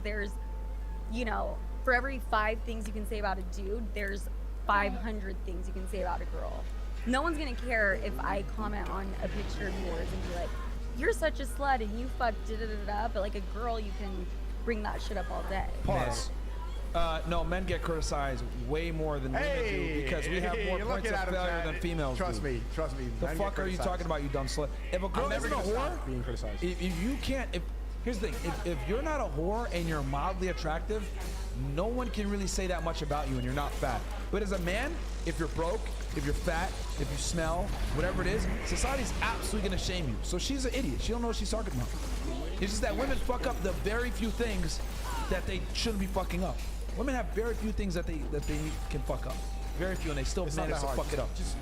there's, you know, for every 5 things you can say about a dude, there's 500 things you can say about a girl. No one's gonna care if I comment on a picture of yours and be like, you're such a slut and you fucked da da da da. But like a girl, you can bring that shit up all day. Pause. No, men get criticized way more than women do because we have more points of failure than females Trust do. me. The fuck are you talking about, you dumb slut? If a girl isn't a whore, being criticized. if you can't, here's the thing, if you're not a whore and you're mildly attractive, no one can really say that much about you and you're not fat. But as a man, if you're broke, if you're fat, if you smell, whatever it is, society's absolutely gonna shame you. So she's an idiot. She don't know what she's talking about. It's just that women fuck up the very few things that they shouldn't be fucking up. Women have very few things that they can fuck up. Very few, and they still manage to fuck it up. Just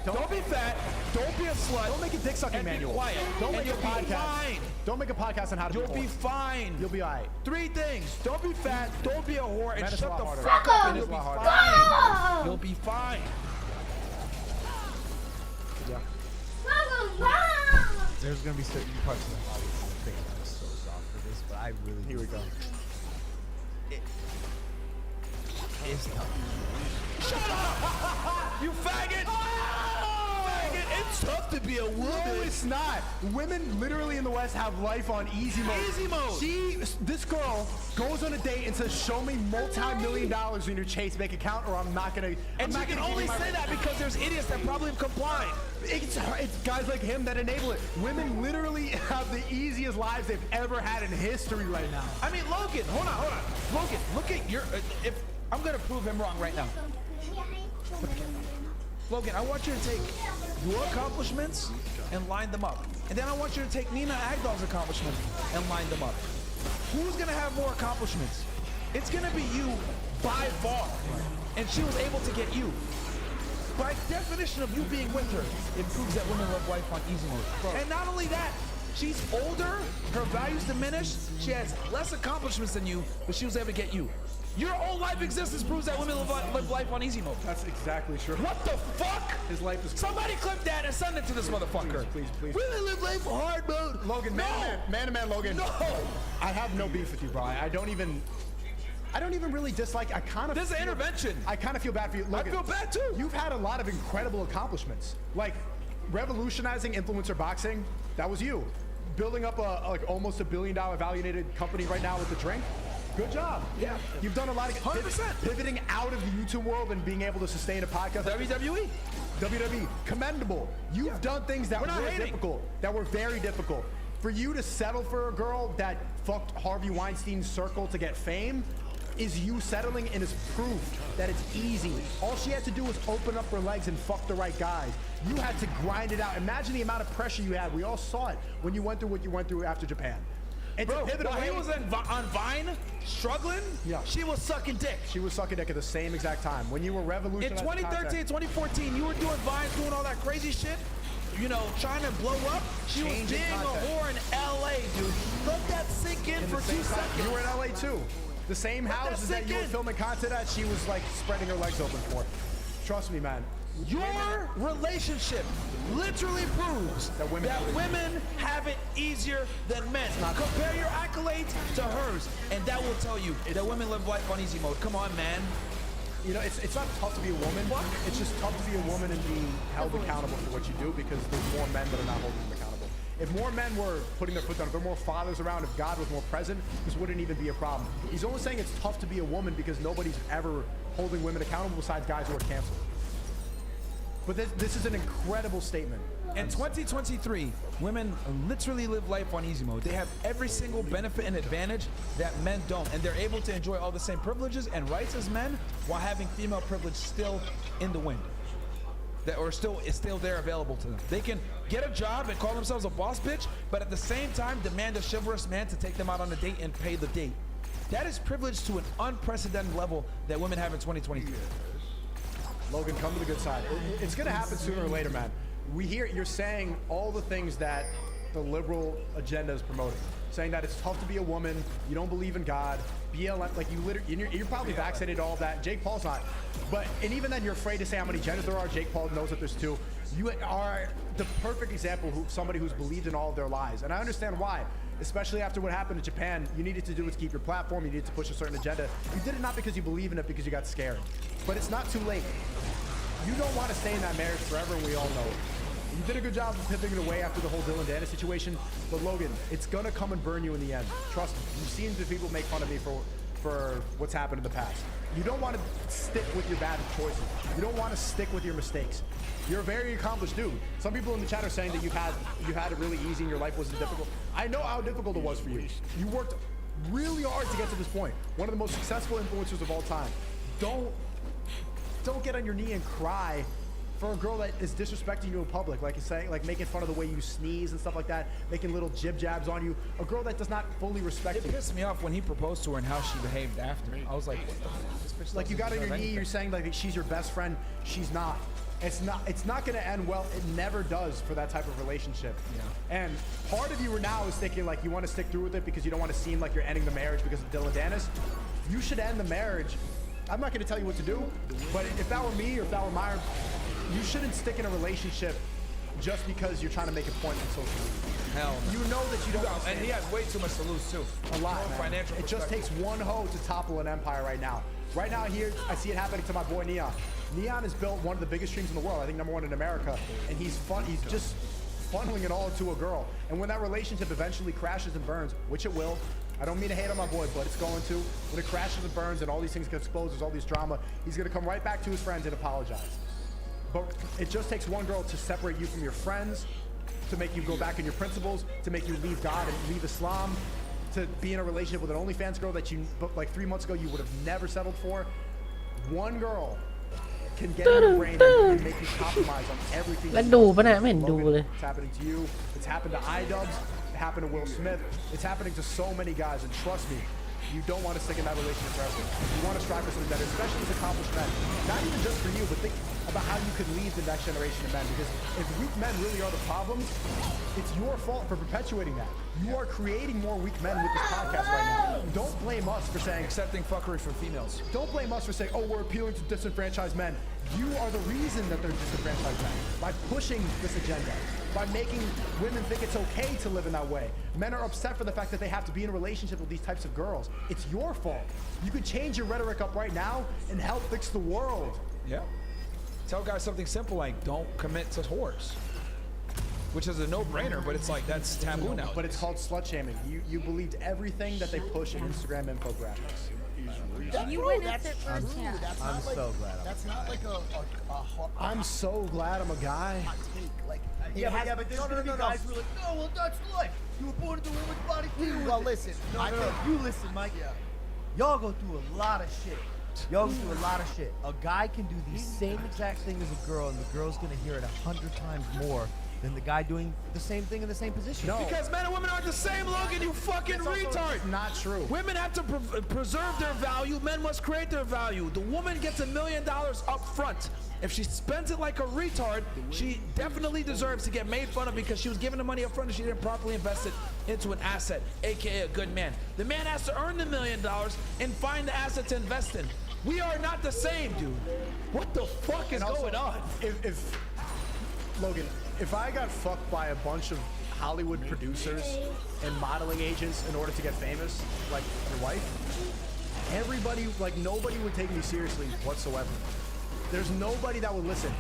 don't be fat. Don't be a slut. Don't make a dick sucking manual. Be quiet. Don't and make a you'll be podcast. fine. Don't make a podcast on how to You'll be be fine. You'll be alright. 3 things. Don't be fat. Don't be a whore. And Man, it's a shut lot the harder. fuck up. And It's you'll a be lot fine. You'll be fine. Yeah. There's gonna be certain parts of the audience that think I'm so soft for this, but I really. Here we go. It's tough. Shut up! You faggot! Faggot! It's tough to be a woman. No, it's not. Women literally in the West have life on easy mode. Easy mode. This girl goes on a date and says, "Show me multi-million dollars in your Chase bank account, or I'm not gonna." And you can only say that because there's idiots that probably have complied. It's guys like him that enable it. Women literally have the easiest lives they've ever had in history right now. I mean, Logan, hold on. Logan, look at your. If I'm gonna prove him wrong right now. Logan, I want you to take your accomplishments and line them up. And then I want you to take Nina Agdal's accomplishments and line them up. Who's gonna have more accomplishments? It's gonna be you by far. And she was able to get you. By definition of you being with her, it proves that women love life on easy mode. And not only that, she's older, her value's diminished, she has less accomplishments than you, but she was able to get you. Your whole life existence proves that women live life on easy mode. That's exactly true. What the fuck? His life is. Somebody clip that and send it to this motherfucker. Please. Women live life hard mode. Logan, man to man, Logan. No. I have no beef with you, bro. I don't even really dislike. I kind of. This is an intervention. I kind of feel bad for you. Logan, I feel bad too. You've had a lot of incredible accomplishments, like revolutionizing influencer boxing. That was you. Building up like almost $1 billion valuated company right now with the drink. Good job. Yeah. You've done a lot of 100%. Pivoting out of the YouTube world and being able to sustain a podcast. WWE. Commendable. You've done things that were difficult, that were very difficult. For you to settle for a girl that fucked Harvey Weinstein's circle to get fame is you settling, and is proof that it's easy. All she had to do was open up her legs and fuck the right guys. You had to grind it out. Imagine the amount of pressure you had. We all saw it when you went through what you went through after Japan. And Bro, to pivot while away, he was on Vine, struggling, she was sucking dick. She was sucking dick at the same exact time. When you were revolutionizing in 2013, 2014, you were doing Vines, doing all that crazy shit, you know, trying to blow up. She was being a whore in LA, dude. Let that sink in for 2 seconds. You were in LA too. The same houses that you were filming content at, she was like spreading her legs open for. Trust me, man. Your relationship literally proves that women have it easier than men. Compare your accolades to hers, and that will tell you that women live life on easy mode. Come on, man. You know, it's not tough to be a woman. What? It's just tough to be a woman and being held accountable for what you do, because there's more men that are not holding them accountable. If more men were putting their foot down, if there were more fathers around, if God was more present, this wouldn't even be a problem. He's only saying it's tough to be a woman because nobody's ever holding women accountable besides guys who are canceled. But this is an incredible statement. In 2023, women literally live life on easy mode. They have every single benefit and advantage that men don't, and they're able to enjoy all the same privileges and rights as men while having female privilege still in the wind. It's still there available to them. They can get a job and call themselves a boss bitch, but at the same time demand a chivalrous man to take them out on a date and pay the date. That is privilege to an unprecedented level that women have in 2023. Logan, come to the good side. It's going to happen sooner or later, man. We hear you're saying all the things that the liberal agenda is promoting. Saying that it's tough to be a woman, you don't believe in God, BLM, like you're probably vaccinated, all of that. Jake Paul's not. And even then, you're afraid to say how many genders there are. Jake Paul knows that there's 2. You are the perfect example of somebody who's believed in all of their lies. And I understand why. especially after what happened in Japan. You needed to do it to keep your platform. You needed to push a certain agenda. You did it not because you believe in it, because you got scared. But it's not too late. You don't want to stay in that marriage forever, and we all know it. You did a good job of pivoting it away after the whole Dylan Dennis situation, but Logan, it's gonna come and burn you in the end. Trust me. You've seen the people make fun of me for what's happened in the past. You don't want to stick with your bad choices. You don't want to stick with your mistakes. You're a very accomplished dude. Some people in the chat are saying that you had it really easy and your life wasn't difficult. I know how difficult it was for you. You worked really hard to get to this point. One of the most successful influencers of all time. Don't get on your knee and cry for a girl that is disrespecting you in public, like saying, like making fun of the way you sneeze and stuff like that, making little jib jabs on you. A girl that does not fully respect you. It pissed me off when he proposed to her and how she behaved after. I was like, what the fuck? This bitch Like you got on your knee, anything. you're saying like she's your best friend. She's not. It's not gonna end well. It never does for that type of relationship. Yeah. And part of you now is thinking like you want to stick through with it because you don't want to seem like you're ending the marriage because of Dylan Dennis. You should end the marriage. I'm not gonna tell you what to do, but if that were me or if that were Myra, you shouldn't stick in a relationship just because you're trying to make a point on social media. Hell no. You know that you don't. And he has way too much to lose too. A lot, From a man. financial It just takes one hoe to topple an empire right now. Right now here, I see it happening to my boy Neon. Neon has built one of the biggest streams in the world, I think #1 in America, and he's just funneling it all to a girl. And when that relationship eventually crashes and burns, which it will, I don't mean to hate on my boy, but it's going to. When it crashes and burns and all these things get exposed, there's all these drama, he's gonna come right back to his friends and apologize. But it just takes one girl to separate you from your friends, to make you go back on your principles, to make you leave God and leave Islam, to be in a relationship with an OnlyFans girl that you, like 3 months ago, you would have never settled for. One girl can get in your brain and make you compromise on everything. แล้วดูปะเนี่ยไม่เห็นดูเลย It's happening to you. It's happened to iDubbbz. It happened to Will Smith. It's happening to so many guys, and trust me, you don't want to stick in that relationship forever. You want to strive for something better, especially as accomplished men. Not even just for you, but think about how you could lead the next generation of men. Because if weak men really are the problem, it's your fault for perpetuating that. You are creating more weak men with this podcast right now. Don't blame us for saying accepting fuckery from females. Don't blame us for saying, oh, we're appealing to disenfranchised men. You are the reason that they're disenfranchised men. By pushing this agenda. By making women think it's okay to live in that way. Men are upset for the fact that they have to be in a relationship with these types of girls. It's your fault. You could change your rhetoric up right now and help fix the world. Yeah. Tell guys something simple like don't commit to whores. Which is a no-brainer, but it's like that's taboo now. But it's called slut shaming. You believed everything that they push in Instagram infographics. You witnessed it firsthand. I'm so glad. That's not like a I'm so glad I'm a guy. hot take. Like, but there's gonna be guys who are like, no, well, that's life. You were born into a woman's body too. Well, listen, I think you listen, Mike. Y'all go through a lot of shit. Y'all go through a lot of shit. A guy can do the same exact thing as a girl, and the girl's gonna hear it 100 times more than the guy doing the same thing in the same position. No. Because men and women aren't the same, Logan, you fucking retard. Not true. Women have to preserve their value. Men must create their value. The woman gets $1 million up front. If she spends it like a retard, she definitely deserves to get made fun of because she was given the money up front and she didn't properly invest it into an asset, aka a good man. The man has to earn the $1 million and find the asset to invest in. We are not the same, dude. What the fuck is going on? If Logan, if I got fucked by a bunch of Hollywood producers and modeling agents in order to get famous, like your wife, everybody, like nobody would take me seriously whatsoever. There's nobody that would listen.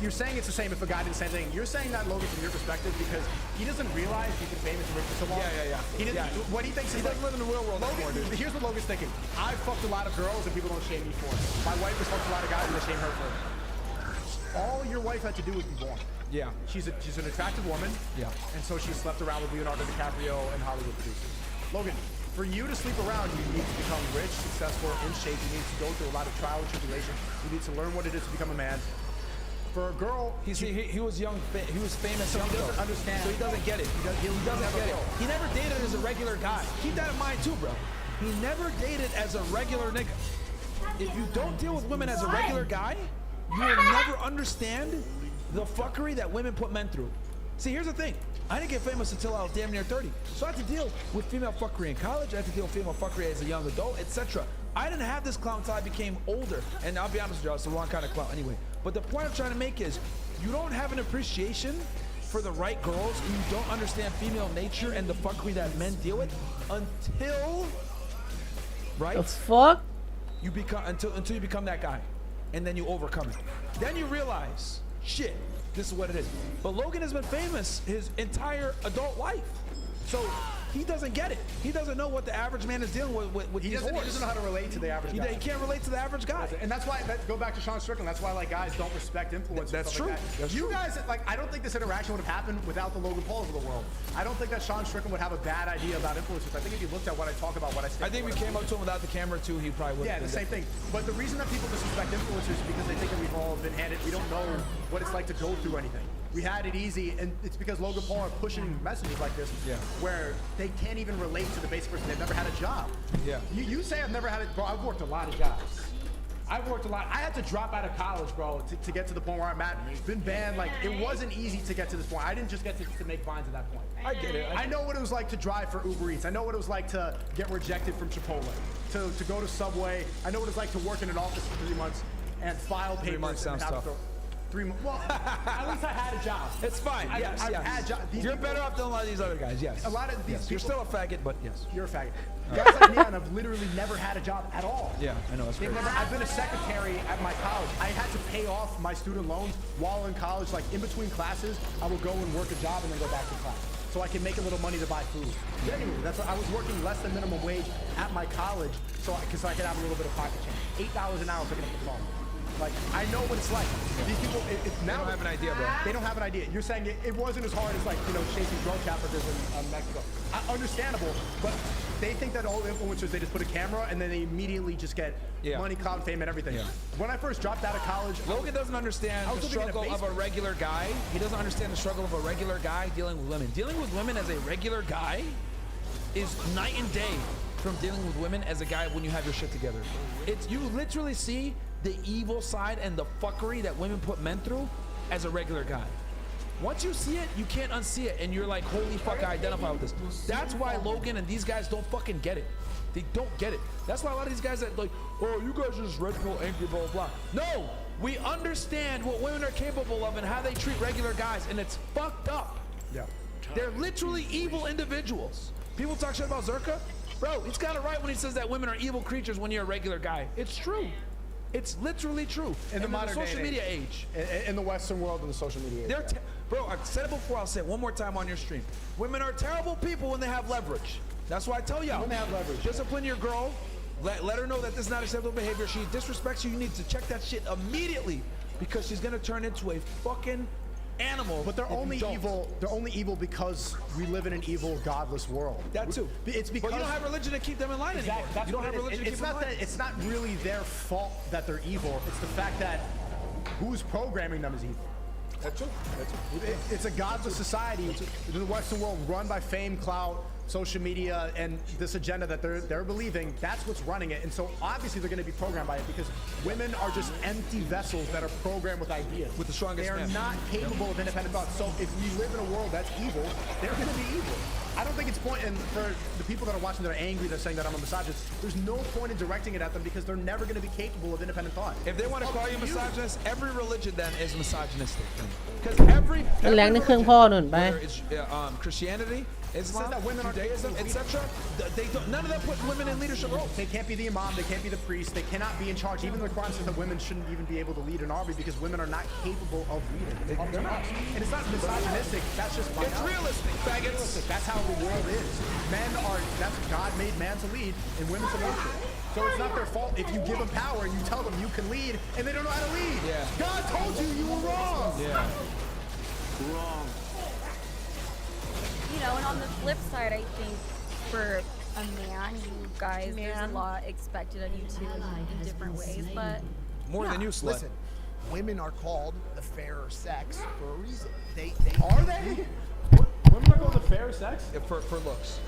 You're saying it's the same if a guy did the same thing. You're saying that, Logan, from your perspective, because he doesn't realize he's been famous and rich for so long. Yeah. He doesn't, What he thinks He is doesn't live in the real world anymore, dude. Here's what Logan's thinking. I fucked a lot of girls and people don't shame me for it. My wife has fucked a lot of guys and they shame her for it. All your wife had to do was be born. Yeah. She's an attractive woman. Yeah. And so she slept around with Leonardo DiCaprio and Hollywood producers. Logan, for you to sleep around, you need to become rich, successful, in shape. You need to go through a lot of trial and tribulation. You need to learn what it is to become a man. For a girl, he was young. He was famous. So young he doesn't though. understand. So he doesn't get it. He doesn't get it. He never dated as a regular guy. Keep that in mind too, bro. He never dated as a regular nigga. If you don't deal with women as a regular guy, you will never understand the fuckery that women put men through. See, here's the thing. I didn't get famous until I was damn near 30. So I had to deal with female fuckery in college. I had to deal with female fuckery as a young adult, etc. I didn't have this clout until I became older. And I'll be honest with you, I was the wrong kind of clout anyway. But the point I'm trying to make is, you don't have an appreciation for the right girls, and you don't understand female nature and the fuckery that men deal with until, right? The fuck? You become until you become that guy, and then you overcome it. Then you realize, shit, this is what it is. But Logan has been famous his entire adult life, so he doesn't get it. He doesn't know what the average man is dealing with He these doesn't whores. know how to relate to the average guy. He can't relate to the average guy. And that's why, go back to Sean Strickland, that's why like guys don't respect influencers. That's stuff like true. that. That's you true. guys, like, I don't think this interaction would have happened without the Logan Pauls of the world. I don't think that Sean Strickland would have a bad idea about influencers. I think if you looked at what I talk about, what I stand I think for, we came up to him without the camera too. He probably would. yeah, the same thing. But the reason that people disrespect influencers is because they think that we've all been handed, we don't know what it's like to go through anything. We had it easy, and it's because Logan Paul are pushing messages like this, where they can't even relate to the basic person. They've never had a job. Yeah. You say I've never had it, bro. I've worked a lot of jobs. I've worked a lot. I had to drop out of college, bro, to get to the point where I'm at. Been banned. Like, it wasn't easy to get to this point. I didn't just get to make Vines at that point. I get it. I know what it was like to drive for Uber Eats. I know what it was like to get rejected from Chipotle, to go to Subway. I know what it's like to work in an office for 3 months and file papers. 3 months sounds and have tough. to- 3 months. Well, at least I had a job. It's fine. Yes, I've yes. had jobs. These You're people- better off than a lot of these other guys. Yes. A lot of these Yes. You're people- still a faggot, but yes. You're a faggot. Guys like Neon have literally never had a job at all. Yeah, I know. It's They've crazy. never, I've been a secretary at my college. I had to pay off my student loans while in college. Like in between classes, I would go and work a job and then go back to class, so I can make a little money to buy food. Genuinely, that's what I was working less than minimum wage at my college, because I could have a little bit of pocket change. $8 an hour picking up the phone. Like, I know what it's like. These people, now don't have an idea, bro. They don't have an idea. You're saying it wasn't as hard as, like, you know, chasing drug traffickers in Mexico. Understandable, but they think that all influencers, they just put a camera and then they immediately just get money, clout, fame, and everything. Yeah. When I first dropped out of college, Logan doesn't understand the living in a struggle of a basement. regular guy. He doesn't understand the struggle of a regular guy dealing with women. Dealing with women as a regular guy is night and day from dealing with women as a guy when you have your shit together. It's, you literally see the evil side and the fuckery that women put men through as a regular guy. Once you see it, you can't unsee it, and you're like, holy fuck, I identify with this. That's why Logan and these guys don't fucking get it. They don't get it. That's why a lot of these guys that like, oh, you guys are just red pill, angry, blah, blah, blah. No, we understand what women are capable of and how they treat regular guys, and it's fucked up. yeah. They're literally evil individuals. People talk shit about Zerka. Bro, he's got it right when he says that women are evil creatures when you're a regular guy. It's true. It's literally true. In the modern social day and media age. In the Western world and the social media age. They're bro, I've said it before, I'll say it one more time on your stream. Women are terrible people when they have leverage. That's why I tell y'all. When they have leverage. Discipline your girl. Let her know that this is not acceptable behavior. She disrespects you. You need to check that shit immediately because she's gonna turn into a fucking animal. But they're if you only don't. evil. They're only evil because we live in an evil, godless world. That too. It's because but you don't have religion to keep them in line anymore. That's You don't what have it is. religion to It's keep them not in line. that. It's not really their fault that they're evil. It's the fact that who's programming them is evil. That's true. That's true. It's a godless society in the Western world run by fame, clout, social media, and this agenda that they're believing. That's what's running it. And so obviously they're going to be programmed by it because women are just empty vessels that are programmed with ideas. With the strongest They are men. not capable of independent thought. So if we live in a world that's evil, they're going to be evil. I don't think it's point, and for the people that are watching that are angry, they're saying that I'm a misogynist, there's no point in directing it at them because they're never going to be capable of independent thought. If they want to It's call up you to misogynist, every religion then is misogynistic. Because every แรงในเครื่องพ่อนู่นไป whether it's Christianity, Islam, that women are Judaism, etc. They don't. None of them put women in leadership roles. They can't be the imam, they can't be the priest, they cannot be in charge. Even the Quran says that women shouldn't even be able to lead an army because women are not capable of leading. They're not. And it's not misogynistic, that's just It's realistic, faggots. That's how the world is. Men are, that's God made man to lead and women to nurture. So it's not their fault if you give them power and you tell them you can lead and they don't know how to lead. Yeah. God told you you were wrong. Yeah. Wrong. You know, and on the flip side, I think for a man, you guys, there's a lot expected of you too in different ways, but More than you, slut. Listen, women are called the fairer sex for a reason. They Are they? Women are called the fair sex? Yeah, for looks.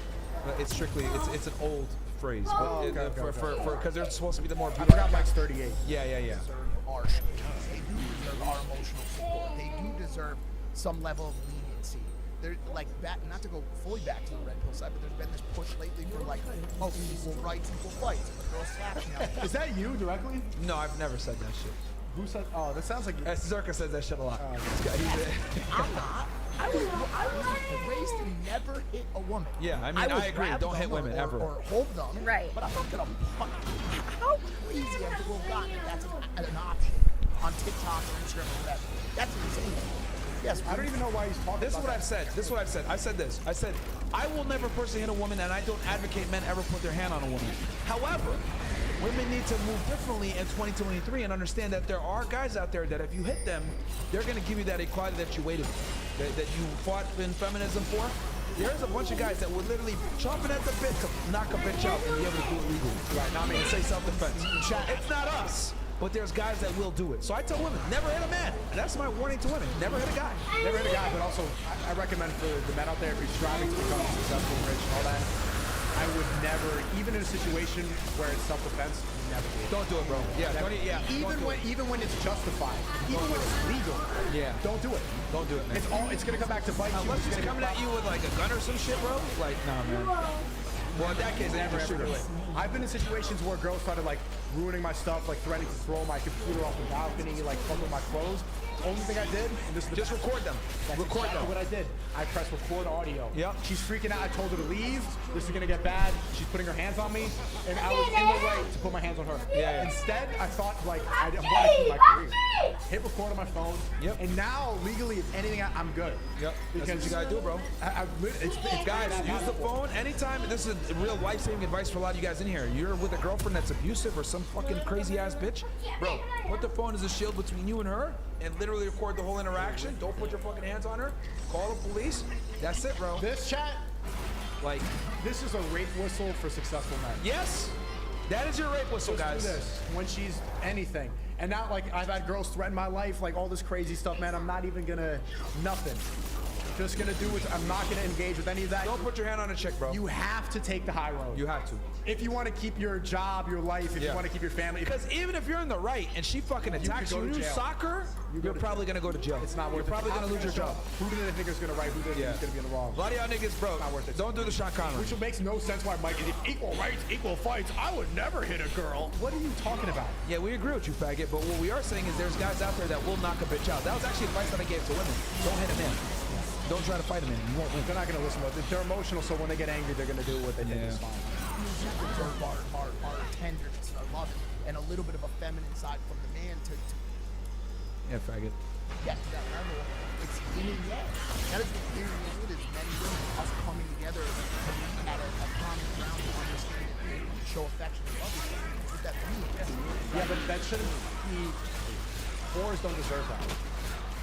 It's strictly it's an old phrase, but Oh, okay. because they're supposed to be the more I beautiful. forgot Mike's 38. Yeah. deserve our they do deserve our emotional support. They do deserve some level of leniency. They're like that, not to go fully back to the red pill side, but there's been this push lately for like, oh, equal rights, equal fights. If a girl slaps me, I'm Is that you directly? No, I've never said that shit. Who said? Oh, that sounds like you. Zerka says that shit a lot. I'm not. I was raised to never hit a woman. Yeah, I mean, would I agree. grab Don't hit them women, or, ever. Or hold them. Right. But I'm not gonna. How crazy have the world gotten that that's an option on TikTok or Instagram or whatever? That's insane. Yes, I don't even know why he's talking This is about what I've said. This is what I've said. I said this. I said, I will never personally hit a woman, and I don't advocate men ever put their hand on a woman. However, women need to move differently in 2023 and understand that there are guys out there that if you hit them, they're going to give you that equality that you waited for, that you fought in feminism for. There's a bunch of guys that would literally chomping at the bit to knock a bitch out and be able to do it legally. Right. Now, I mean, say self-defense. It's not us. But there's guys that will do it. So I tell women, never hit a man. And that's my warning to women. Never hit a guy. Never hit a guy, but also I recommend for the men out there, if you're striving to become successful, rich, and all that, I would never, even in a situation where it's self-defense, never do it. Don't do it, bro. Yeah, Never. Even when it's justified, even when it's legal, don't do it. Don't do it, man. It's gonna come back to bite you. Unless It's he's gonna coming at you with like a gun or some shit, bro. Like, nah, man. Well, in that case, I never Never ever do shoot it. her. I've been in situations where girls started like ruining my stuff, like threatening to throw my computer off the balcony, like fuck with my clothes. Only thing I did, and this is the Just record them. That's Record exactly them. what I did. I pressed record audio. Yep. She's freaking out. I told her to leave. This is gonna get bad. She's putting her hands on me, and I was in the way to put my hands on her. Yeah. Instead, I thought like I want to keep my career. Hit record on my phone. Yep. And now legally, if anything, I'm good. Yep. That's Because what you gotta do, bro. it's Guys, that use the valuable. phone anytime. This is real life-saving advice for a lot of you guys in here. You're with a girlfriend that's abusive or some fucking crazy-ass bitch. Bro, put the phone as a shield between you and her and literally record the whole interaction. Don't put your fucking hands on her. Call the police. That's it, bro. This chat, Like, this is a rape whistle for successful men. yes, that is your rape whistle, Just guys. do this when she's anything. And now, like, I've had girls threaten my life, like all this crazy stuff, man. I'm not even gonna, nothing. Just gonna do it. I'm not gonna engage with any of that. Don't put your hand on a chick, bro. You have to take the high road. You have to. If you want to keep your job, your life, if you want to keep your family. Because even if you're in the right and she fucking attacks could you go in to jail. soccer, you're probably gonna go to jail. It's not worth it. You're probably gonna lose your job. Who do they think is gonna write? Who do they think is gonna be in the wrong? A lot of y'all niggas, bro, Not worth it. don't do the Sean Connery. Which makes no sense why Mike is equal rights, equal fights. I would never hit a girl. What are you talking about? Yeah, we agree with you, faggot, but what we are saying is there's guys out there that will knock a bitch out. That was actually advice that I gave to women. Don't hit a man. Don't try to fight a man. You won't win. They're not gonna listen to it. They're emotional, so when they get angry, they're gonna do what they think is fine. Our tenderness, our love, and a little bit of a feminine side from the man to Yeah, faggot. yeah, it's yin and yang. That is what yin and yang is. Men and women, us coming together to meet at a common ground to understand and show affection and love each other. That's what that means. Yeah, but that shouldn't be. Whores don't deserve that.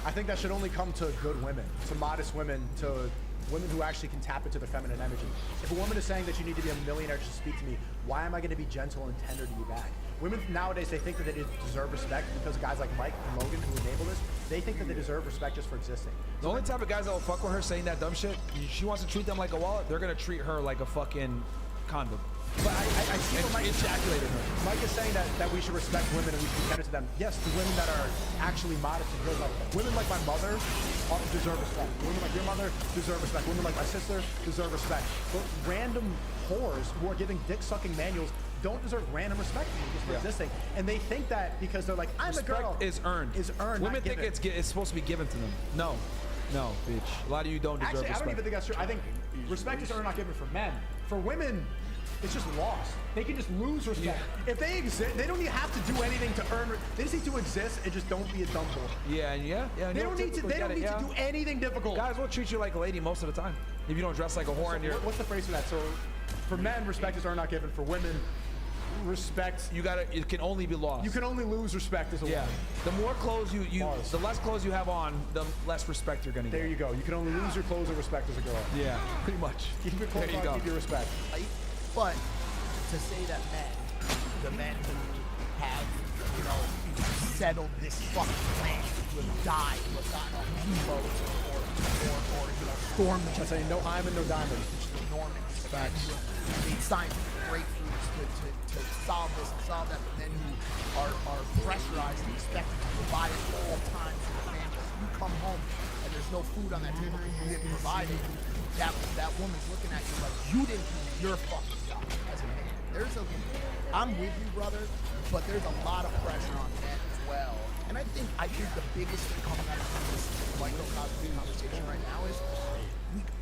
I think that should only come to good women, to modest women, to women who actually can tap into their feminine energy. If a woman is saying that you need to be a millionaire to speak to me, why am I going to be gentle and tender to you back? Women nowadays, they think that they deserve respect because of guys like Mike and Logan who enable this. They think that they deserve respect just for existing. The only type of guys that will fuck with her saying that dumb shit, she wants to treat them like a wallet, they're gonna treat her like a fucking condom. But I see what Mike Ejaculated her. Mike is saying that we should respect women and we should be tender to them. Yes, the women that are actually modest and good, like women like my mother deserve respect. Women like your mother deserve respect. Women like my sister deserve respect. But random whores who are giving dick-sucking manuals don't deserve random respect from you just for existing. And they think that because they're like, I'm Respect a girl. is earned. Is earned. Women not think given. it's supposed to be given to them. No, bitch. A lot of you don't deserve Actually, I respect. don't even think that's true. I think respect is earned, not given for men. For women, it's just lost. They can just lose respect. If they exist, they don't even have to do anything to earn. They just need to exist and just don't be a dumb bull. Yeah. They don't need to. They don't need to do anything difficult. Guys will treat you like a lady most of the time. If you don't dress like a whore and you're, What's the phrase for that? So, for men, respect is earned, not given. For women, respect. it can only be lost. You can only lose respect as a Yeah. woman. The more clothes Bars. the less clothes you have on, the less respect you're gonna get. There you go. You can only lose your clothes or respect as a girl. Yeah, pretty much. Keep your clothes There you on, go. keep your respect. Right? But to say that the men who have, settled this fucking land, who have died, who have gotten on U-boats or stormed the I say no hymen, no diamond. which is enormous. Made scientific breakthroughs to solve this and solve that, but then who are pressurized and expected to provide at all times for the family. You come home and there's no food on that table because you didn't provide it. That woman's looking at you like you didn't do your fucking job as a man. I'm with you, brother, but there's a lot of pressure on men well. And I think the biggest thing coming out of this microcosm conversation right now is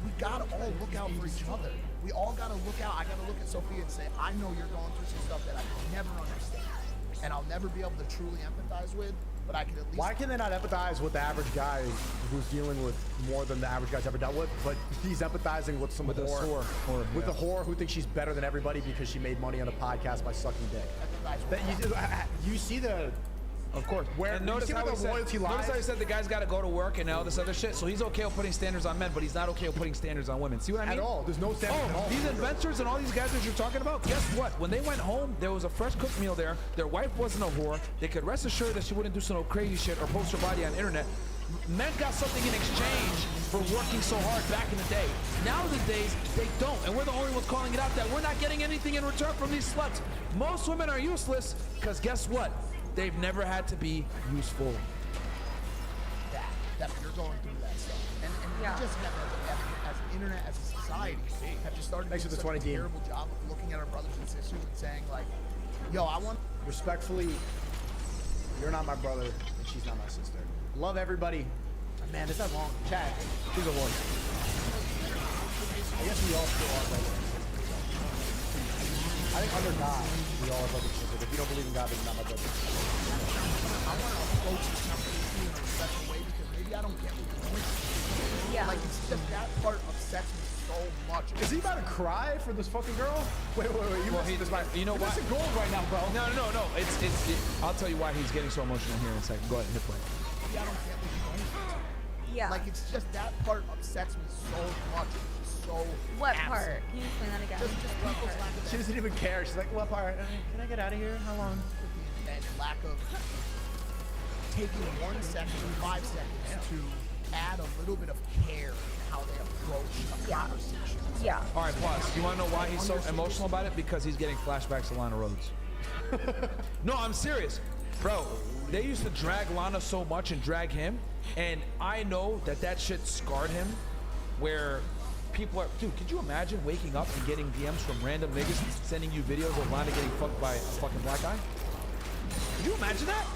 we gotta all look out for each other. We all gotta look out. I gotta look at Sophia and say, I know you're going through some stuff that I could never understand, and I'll never be able to truly empathize with. But I can at least. Why can they not empathize with the average guy who's dealing with more than the average guy's ever dealt with? But he's empathizing with some whore, with the whore who thinks she's better than everybody because she made money on a podcast by sucking dick. You see the. Of course. Where and notice how, notice how he said the guy's got to go to work and all this other shit. So he's okay with putting standards on men, but he's not okay with putting standards on women. See what I mean? At all. There's no standards at all. These inventors and all these guys that you're talking about, guess what? When they went home, there was a fresh cooked meal there. Their wife wasn't a whore. They could rest assured that she wouldn't do some crazy shit or post her body on the internet. Men got something in exchange for working so hard back in the day. Nowadays, they don't. And we're the only ones calling it out that we're not getting anything in return from these sluts. Most women are useless because guess what? They've never had to be useful. That you're going through that stuff. And we just have, as an internet, as a society, have just started to do such a terrible job of looking at our brothers and sisters and saying, like, yo, I want... Respectfully, you're not my brother, and she's not my sister. Love everybody. Man, is that wrong? Chad, she's a woman. I guess we all still are brothers and sisters. I think under God, we all are brothers and sisters. If you don't believe in God, then you're not my brother. I want to approach this conversation in a respectful way because maybe I don't get what you're doing. Yeah. Like, it's just that part upsets me so much. Is he about to cry for this fucking girl? Wait. You know what? You're missing gold right now, bro. No. I'll tell you why he's getting so emotional here in a second. Go ahead, hit play. Maybe I don't get what you're doing. Yeah. Like, it's just that part upsets me so much. It's so What absent. part? Can you explain that again? Just What people's part? lack of She doesn't even care. She's like, what part? Can I get out of here? How long? and lack of taking 1 second, 5 seconds to add a little bit of care in how they approach a conversation. Yeah. All right, pause. You want to know why he's so emotional about it? Because he's getting flashbacks to Lana Rhodes. No, I'm serious. Bro, they used to drag Lana so much and drag him, and I know that shit scarred him, where people are... Dude, could you imagine waking up and getting DMs from random niggas sending you videos of Lana getting fucked by a fucking black guy? Could you imagine that?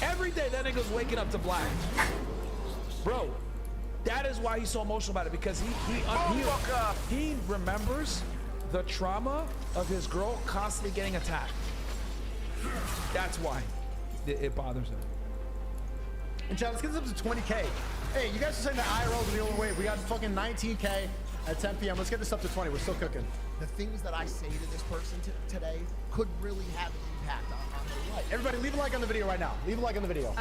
Every day that nigga's waking up to black. Bro, that is why he's so emotional about it, because he remembers the trauma of his girl constantly getting attacked. That's why it bothers him. And Chad, let's get this up to 20K. Hey, you guys are saying that IRL is the only way. We got fucking 19K at 10 p.m. Let's get this up to 20. We're still cooking. The things that I say to this person today could really have an impact on their life. Everybody, leave a like on the video right now. Leave a like on the video.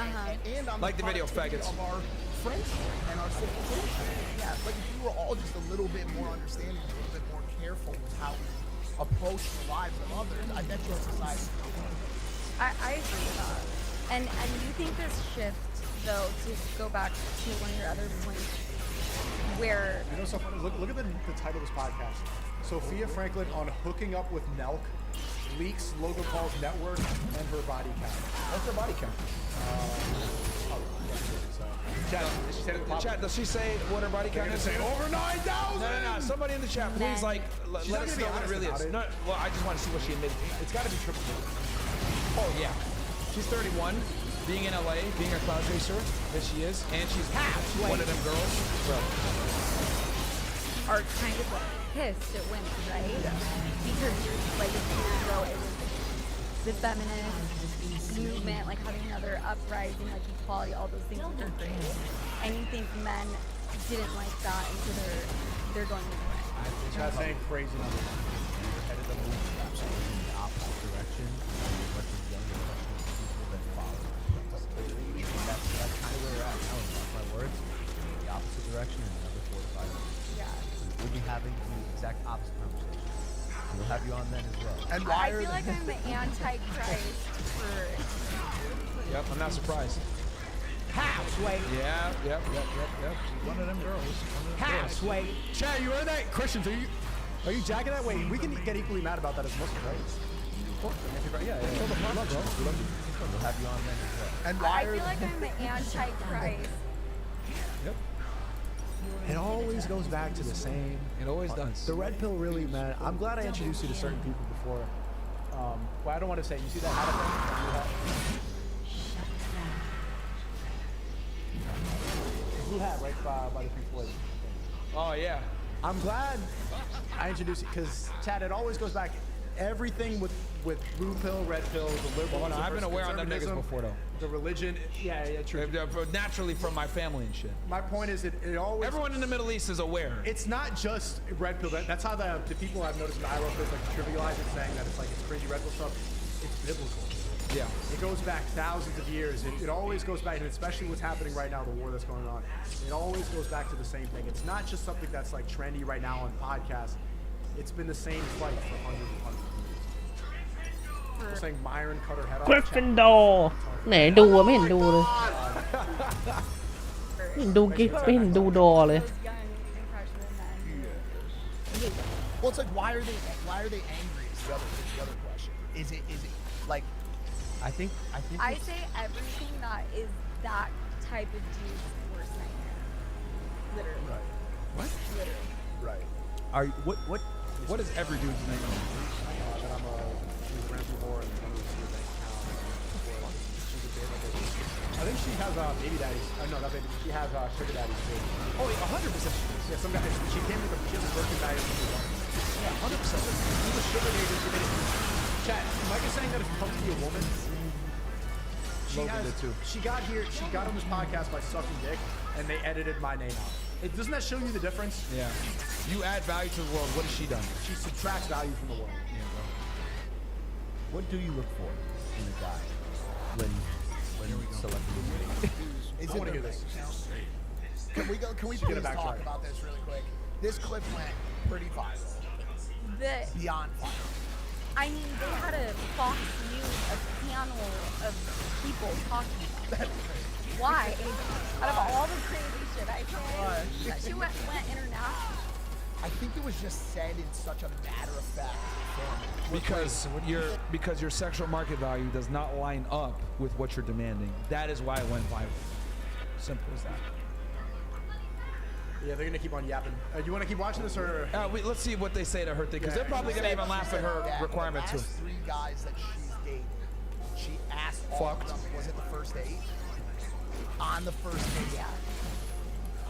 And on Like the video, productivity faggots. of our friendship and our civilization. Yeah, like if we were all just a little bit more understanding, a little bit more careful with how we approach the lives of others, I bet your society would be better. I agree with that. And you think this shift, though, to go back to one of your other points, where You know, so funny. Look at the title of this podcast. Sophia Franklin on hooking up with Nelk, leaks Logan Paul's network and her body count. What's her body count? Chat, does she say what her body count is? Say over 9,000. No. Somebody in the chat, please, like, let not us gonna be know what it honest really about is. it. No, well, I just want to see what she admitted. It's got to be triple. Oh, yeah. She's 31, being in LA, being a cloud chaser, that she is, and she's one of them girls. Bro. are kind of like pissed at women, right? Because like a few years ago, it was the feminist movement, like having another uprising, like equality, all those things which are great. And you think men didn't like that, and so they're going the other way. Not saying crazy numbers. You're headed the move absolutely in the opposite direction. But the younger people that follow. That's kind of where we're at now. Mark my words. The opposite direction in another 4 to 5 years. Yeah. We'll be having the exact opposite conversation. And we'll have you on then as well. And I feel like I'm the antichrist for. Yep, I'm not surprised. halfway. Yeah, yep. She's one of them girls. Halfway. Chad, you heard that? Christians, are you jacking that? Wait, we can get equally mad about that as Muslims, right? Yeah. Show the love, bro. We love you. We'll have you on then as well. And I why feel like I'm the antichrist. Yep. It always goes back to the same. It always does. The red pill really, man. I'm glad I introduced you to certain people before. Well, I don't want to say. You see that hat up there? blue hat right by the Pink Floyd. Oh yeah. I'm glad I introduced it because, Chad, it always goes back. Everything with blue pill, red pill, the liberal. Well, no, I've been aware on them niggas before though. The religion, yeah, true. Naturally from my family and shit. My point is that it always. Everyone in the Middle East is aware. It's not just red pill. That's how the people I've noticed in the IRL is like trivialize it, saying that it's like it's crazy red pill stuff. It's biblical. Yeah. It goes back thousands of years. It always goes back, and especially what's happening right now, the war that's going on. It always goes back to the same thing. It's not just something that's like trendy right now on podcasts. It's been the same fight for hundreds and hundreds of years. They're saying Myron cut her head off. Gryffindor ไหนดูอะไม่เห็นดูเลยไม่เห็นดูกิ๊กไม่เห็นดูดอเลย Those young, impressionable men. Well, it's like why are they angry? Is the other question. Is it like? I think I say everything that is that type of dude's worst nightmare. Literally. Right. What? Literally. Right. are What is every dude's name? That I'm a Ramsey Moore and I'm going to see her bank account. She's a bit like a. I think she has baby daddies. No, not baby. She has sugar daddies too. Oh, 100%. Yeah, some guys. She came with she has a merchandise. Yeah, 100%. She's a sugar baby. She made it. Chat, Mike is saying that it's tough to be a woman. Logan did too. She got here. She got on this podcast by sucking dick, and they edited my name out. Doesn't that show you the difference? Yeah. You add value to the world. What has she done? She subtracts value from the world. Yeah, bro. what do you look for in a guy when selecting a date? Is I it want to hear their this. bank account? Can we Get please it back talk right. about this really quick? This clip went pretty viral. Beyond viral. I mean, they had a Fox News, a panel of people talking about it. Why? Out of all the crazy shit I said, she went international. I think it was just said in such a matter-of-fact form. Because your sexual market value does not line up with what you're demanding. That is why it went viral. Simple as that. Yeah, they're gonna keep on yapping. You want to keep watching this or? Let's see what they say to her thing, because they're probably gonna even laugh at her requirement too. The last 3 guys that she's dated, she asked all of them, was it the first date? On the first date,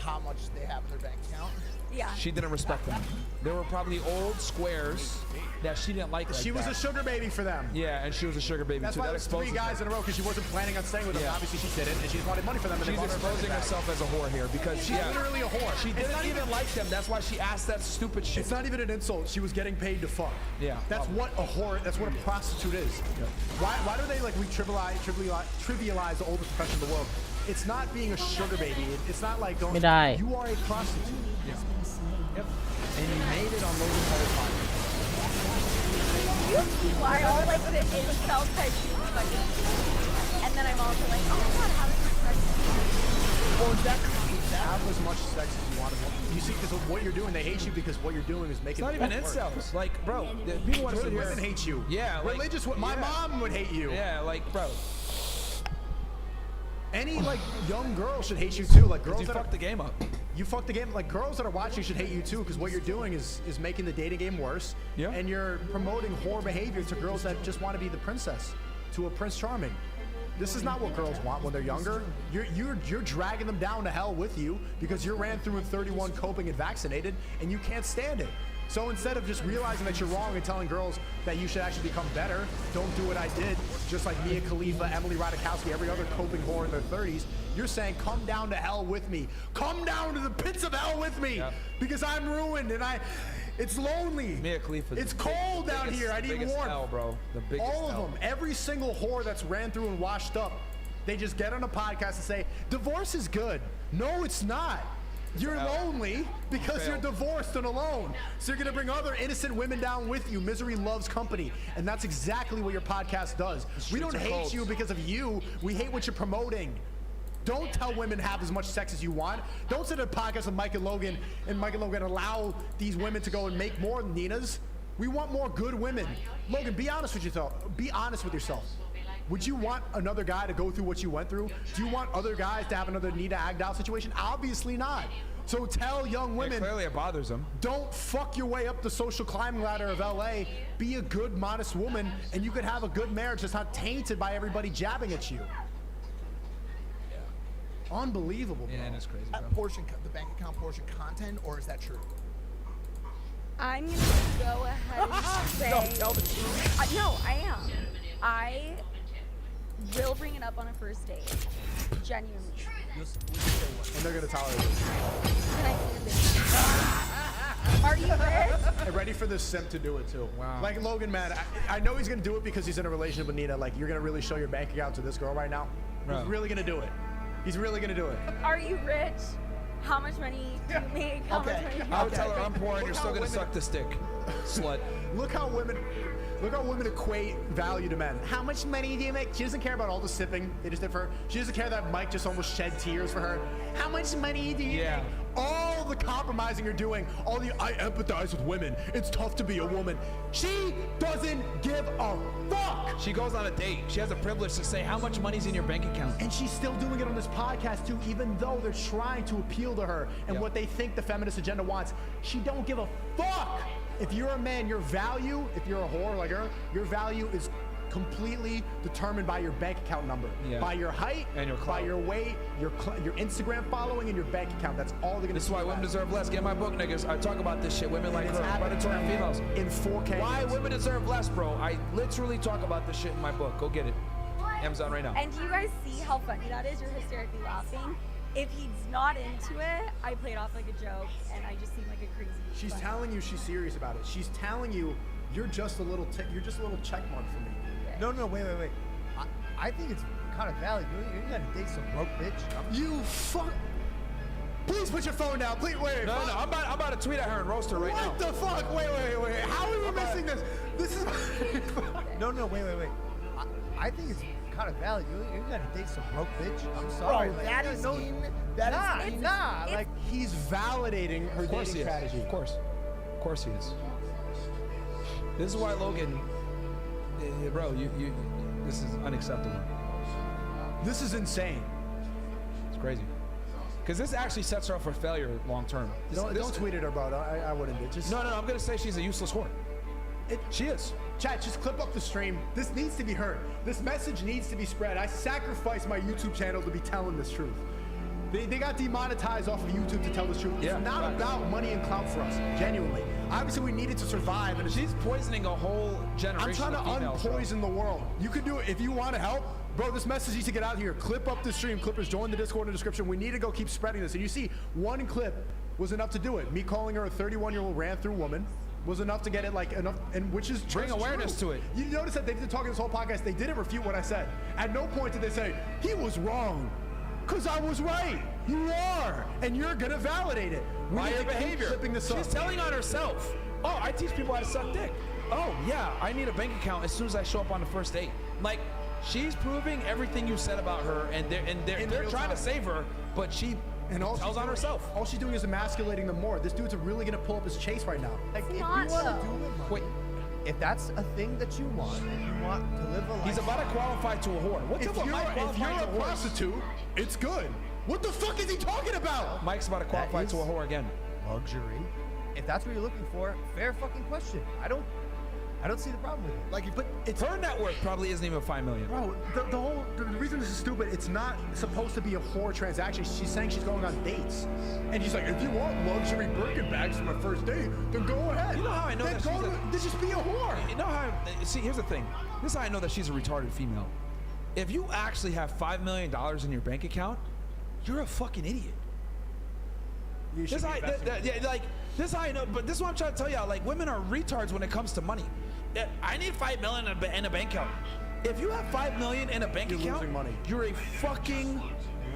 how much they have in their bank account? Yeah. She didn't respect them. There were probably old squares that she didn't like. She was a sugar baby for them. Yeah, and she was a sugar baby That's too. why That there's 3 exposes guys her. in a row because she wasn't planning on staying with them. Yeah. Obviously, she didn't, and she just wanted money for them. And She's they bought her a exposing bag. herself as a whore here because She's literally a whore. She It's didn't not even like them. That's why she asked that stupid shit. It's not even an insult. She was getting paid to fuck. Yeah. That's what a whore. That's what a prostitute is. Yeah. Why do they like trivialize the oldest profession in the world? It's not being a sugar baby. It's not like going. ไม่ได้ You are a prostitute. Yep. And you made it on Logan Paul's podcast. Why all like the incel type people fucking, and then I'm also like, oh my god, how did my sex? Well, have as much sex as you want. You see, because what you're doing, they hate you because what you're doing is It's making. not even it work. incels. Like, bro, people want to sit here. Women hate you. Yeah, like, religious. My yeah. mom would hate you. Yeah, like, bro. Any like young girl should hate you too. Like girls You that fucked the game up. You fucked the game. Like girls that are watching should hate you too, because what you're doing is making the dating game worse. Yeah. And you're promoting whore behavior to girls that just want to be the princess, to a Prince Charming. This is not what girls want when they're younger. You're dragging them down to hell with you because you ran through in 31 coping and vaccinated, and you can't stand it. So instead of just realizing that you're wrong and telling girls that you should actually become better, don't do what I did, just like Mia Khalifa, Emily Ratajkowski, every other coping whore in their 30s, you're saying, come down to hell with me. Come down to the pits of hell with me, because I'm ruined and it's lonely. Mia Khalifa. It's cold down here. I need warmth. Hell, bro. The biggest All of hell. them. Every single whore that's ran through and washed up, they just get on a podcast and say, divorce is good. No, it's not. You're lonely because you're divorced and alone. So you're going to bring other innocent women down with you. Misery loves company. And that's exactly what your podcast does. We don't hate you because of you. We hate what you're promoting. Don't tell women have as much sex as you want. Don't sit at a podcast with Mike and Logan allow these women to go and make more Ninas. We want more good women. Logan, be honest with yourself. Be honest with yourself. Would you want another guy to go through what you went through? Do you want other guys to have another Nina Agdal situation? Obviously not. So tell young women, clearly it bothers them. don't fuck your way up the social climbing ladder of LA. Be a good, modest woman, and you could have a good marriage that's not tainted by everybody jabbing at you. unbelievable, bro. Yeah, and it's crazy, bro. The bank account portion content, or is that true? I'm gonna go ahead and say. No, tell the truth. No, I am. I will bring it up on a first date. Genuinely. And they're gonna tolerate it. Can I see your business? Are you rich? I'm ready for this simp to do it too. Wow. Like Logan, man, I know he's gonna do it because he's in a relationship with Nina. Like, you're gonna really show your bank account to this girl right now. Bro. He's really gonna do it. He's really gonna do it. Are you rich? How much money do you make? How much money do you I'll make? tell her I'm poor and you're Look still how gonna women- suck the stick, slut. Look how women equate value to men. How much money do you make? She doesn't care about all the sipping they just did for her. She doesn't care that Mike just almost shed tears for her. How much money do you make? All the compromising you're doing, all the I empathize with women. It's tough to be a woman. She doesn't give a fuck. She goes on a date. She has the privilege to say how much money's in your bank account. And she's still doing it on this podcast too, even though they're trying to appeal to her and what they think the feminist agenda wants. She don't give a fuck. If you're a man, your value, if you're a whore like her, your value is completely determined by your bank account number, by your height, and your by clout. your weight, your Instagram following, and your bank account. That's all they're gonna. This is why women deserve less. Get my book, niggas. I talk about this shit. Women like It's her, happening predatory females. in 4K. Why women deserve less, bro? I literally talk about this shit in my book. Go get it. Amazon right now. And do you guys see how funny that is? You're hysterically laughing. If he's not into it, I play it off like a joke, and I just seem like a crazy. She's bunny. telling you she's serious about it. She's telling you you're just a little you're just a little check mark for me. No, wait. I think it's kind of valid. You gotta date some broke bitch. You fuck. Please put your phone down. Please wait. No, I'm about to tweet at her and roast her right now. What the fuck? Wait. How are we missing this? This is. No, wait. I think it's kind of valid. You gotta date some broke bitch. I'm sorry. Bro, like, that is mean. That is mean. Like, He's validating her Of course dating he is. strategy. Of course he is. This is why Logan, bro, you this is unacceptable. This is insane. It's crazy. Because this actually sets her up for failure long term. Don't tweet at her, bro. I wouldn't. It just No, I'm gonna say she's a useless whore. She is. Chat, just clip up the stream. This needs to be heard. This message needs to be spread. I sacrificed my YouTube channel to be telling this truth. They got demonetized off of YouTube to tell the truth. Yeah, It's not facts. about money and clout for us, genuinely. Obviously, we needed to survive, and She's poisoning a whole generation. I'm trying to of females, bro. unpoison the world. You can do it if you want to help. Bro, this message needs to get out here. Clip up the stream. Clippers, join the Discord in the description. We need to go keep spreading this. And you see, one clip was enough to do it. Me calling her a 31-year-old ran-through woman was enough to get it, like, enough, and which is Bring just awareness true. to it. You notice that they've been talking this whole podcast. They didn't refute what I said. At no point did they say, he was wrong. Because I was right. You are. And you're going to validate it. We By need her to keep behavior. clipping this She's up. telling on herself. Oh, I teach people how to suck dick. Oh, yeah, I need a bank account as soon as I show up on the first date. Like, she's proving everything you said about her, and they're In trying real to time. save her, but she all tells she's on doing- herself. All she's doing is emasculating them more. This dude's really going to pull up his chase right now. Like, if you not want to though. do it, Wait, if that's a thing that you want, if you want to live a life, he's about to qualify to a whore. What's If up with you're, Mike if qualifying you're to a a horse? prostitute, it's good. What the fuck is he talking about? Mike's about to qualify is- to a whore again. luxury. If that's what you're looking for, fair fucking question. I don't see the problem with it. Like, But it's Her net worth probably isn't even $5 million. bro. The reason this is stupid. It's not supposed to be a whore transaction. She's saying she's going on dates, and he's like, if you want luxury Birkin bags for my first date, then go ahead. You know how I know then that go she's to, a- then just be a whore. You know how? See, here's the thing. This is how I know that she's a retarded female. If you actually have $5 million in your bank account, you're a fucking idiot. You should This be how, investing. yeah, like this is how I know. But this is what I'm trying to tell y'all. Like, women are retards when it comes to money. I need $5 million in a bank account. If you have $5 million in a bank You're account, losing money. you're a fucking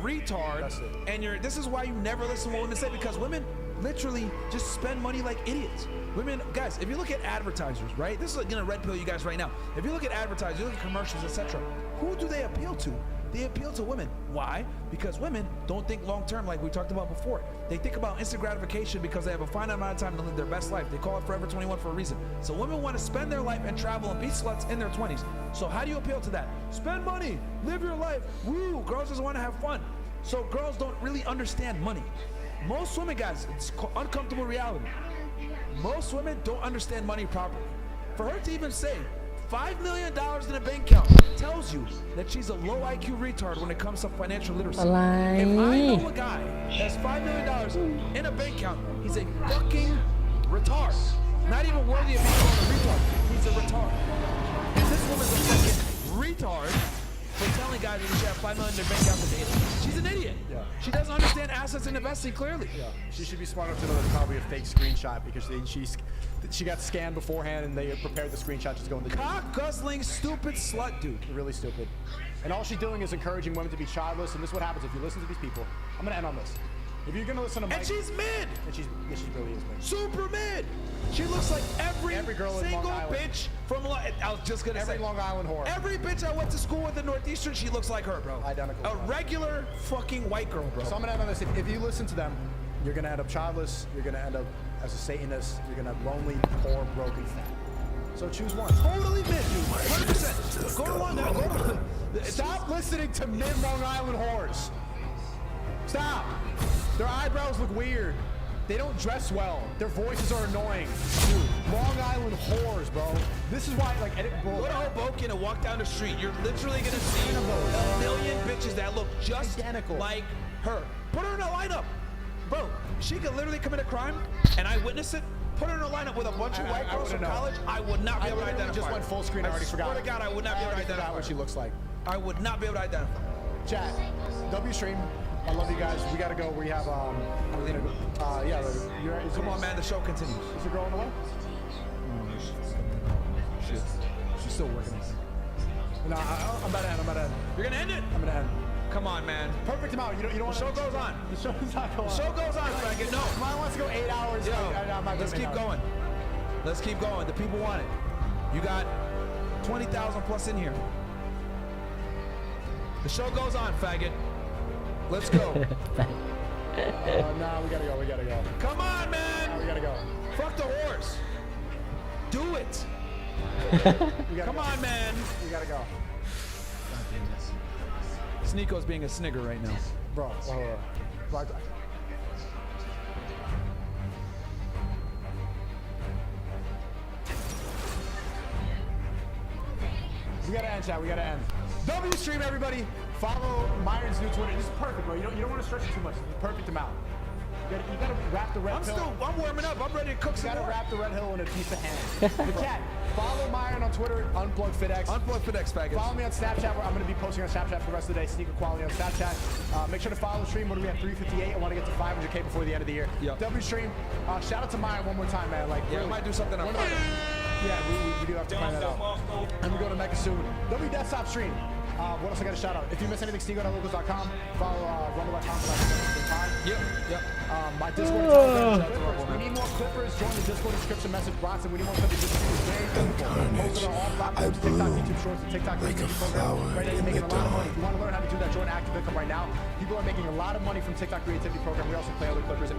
retard. That's it. And this is why you never listen to what women say, because women literally just spend money like idiots. Women, guys, if you look at advertisers, right? This is gonna red pill you guys right now. If you look at advertisers, you look at commercials, etc. Who do they appeal to? They appeal to women. Why? Because women don't think long term, like we talked about before. They think about instant gratification because they have a finite amount of time to live their best life. They call it Forever 21 for a reason. So women want to spend their life and travel and be sluts in their 20s. So how do you appeal to that? Spend money, live your life. Woo! Girls just want to have fun. So girls don't really understand money. Most women, guys, it's uncomfortable reality. Most women don't understand money properly. For her to even say $5 million in a bank account tells you that she's a low IQ retard when it comes to financial literacy. อะไร If I know a guy that has $5 million in a bank account, he's a fucking retard. Not even worthy of being called a retard. He's a retard. And this woman's a fucking retard for telling guys that she has $5 million in their bank account to date. She's an idiot. Yeah. She doesn't understand assets and investing clearly. Yeah, she should be smart enough to know that's probably a fake screenshot because she got scanned beforehand and they prepared the screenshot just going to Cock guzzling, stupid slut, dude. really stupid. And all she's doing is encouraging women to be childless. And this is what happens if you listen to these people. I'm gonna end on this. If you're gonna listen to Mike, And she's mid. and she really is mid. Super mid. She looks like every girl in single Long Island. bitch from I was just gonna Every say Long Island whore. Every bitch I went to school with in Northeastern, she looks like her, bro. Identical. A regular fucking white girl, bro. So I'm gonna end on this. If you listen to them, you're gonna end up childless. You're gonna end up as a Satanist. You're gonna have lonely, poor, broken, fat. So choose one. Totally mid, dude. 100%. Go to one now. Go to Stop listening to mid Long Island whores. Stop. Their eyebrows look weird. They don't dress well. Their voices are annoying. Dude, Long Island whores, bro. This is why, like, bro. Go to Hoboken and walk down the street. You're literally gonna see a million bitches that look just Identical. like her. Put her in a lineup. Bro, she could literally commit a crime and I witness it. Put her in a lineup with a bunch of I white girls from wouldn't know. college. I would not be I able to literally identify. just her. went full screen. I already forgot. Swear to God, I would not be able to I forgot identify what she looks like. I would not be able to identify. Chat. W stream. I love you guys. We gotta go. We have yeah. Come on, man. The show continues. Is the girl on the way? She's still working. No, I'm about to end. I'm about to end. You're gonna end it? I'm gonna end. Come on, man. Perfect amount. You don't want The show goes on. The show's not going The show goes on, faggot. No. Mine wants to go 8 hours. Yo, I'm not let's doing keep 8 hours. going. Let's keep going. The people want it. You got 20,000 plus in here. The show goes on, faggot. Let's go. No, we gotta go. We gotta go. Come on, We man. gotta go. Fuck the horse. Do it. We gotta Come go. on, man. We gotta go. Sneeko's being a snigger right now. Bro. We gotta end, chat. We gotta end. W stream, everybody. Follow Myron's new Twitter. This is perfect, bro. You don't want to stretch it too much. It's the perfect amount. You gotta wrap the red pill. I'm warming up. I'm ready to cook You some gotta more. wrap the red hill in a piece of ham. The chat. Follow Myron on Twitter. Unplug FitX. Unplug FitX, faggots. Follow me on Snapchat, where I'm going to be posting on Snapchat for the rest of the day. Sneaker quality on Snapchat. Make sure to follow the stream. What do we have? 358. I want to get to 500K before the end of the year. Yep. W stream. Shout out to Myron one more time, man. Like, Yeah, really, we might do something on Friday. yeah, we do have to find that out. And we go to Mecca soon. W desktop stream. What else I got to shout out? If you miss anything, sneaker.locals.com. Follow rumble.com for time. Yep. My Discord and Telegram. We need more Clippers. Join the Discord description message. Bronson, we need more Clippers. This is very difficult. Posted on all platforms. TikTok, YouTube Shorts, and TikTok Creativity Program. Right now, you're making a lot of money. If you want to learn how to do that, join Active Income right now. People are making a lot of money from TikTok Creativity Program. We also play other Clippers.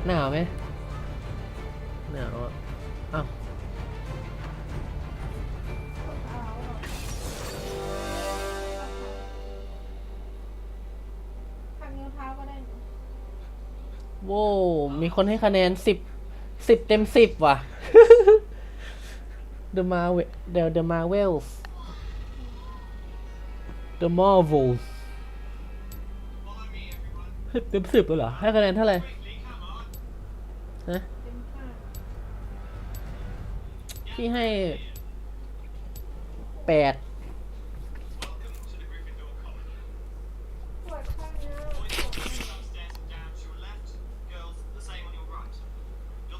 หนาวไหมหนาวอ่ะอ้าว ทำนิ้วเท้าก็ได้หนู โว้วมีคนให้คะแนน10 เต็ม 10 ว่ะ The Marvels The Marvels เต็ม 10เลยเหรอ ให้คะแนนเท่าไหร่ฮะ เต็มห้า พี่ให้ 8 ปวดข้างเนี้ย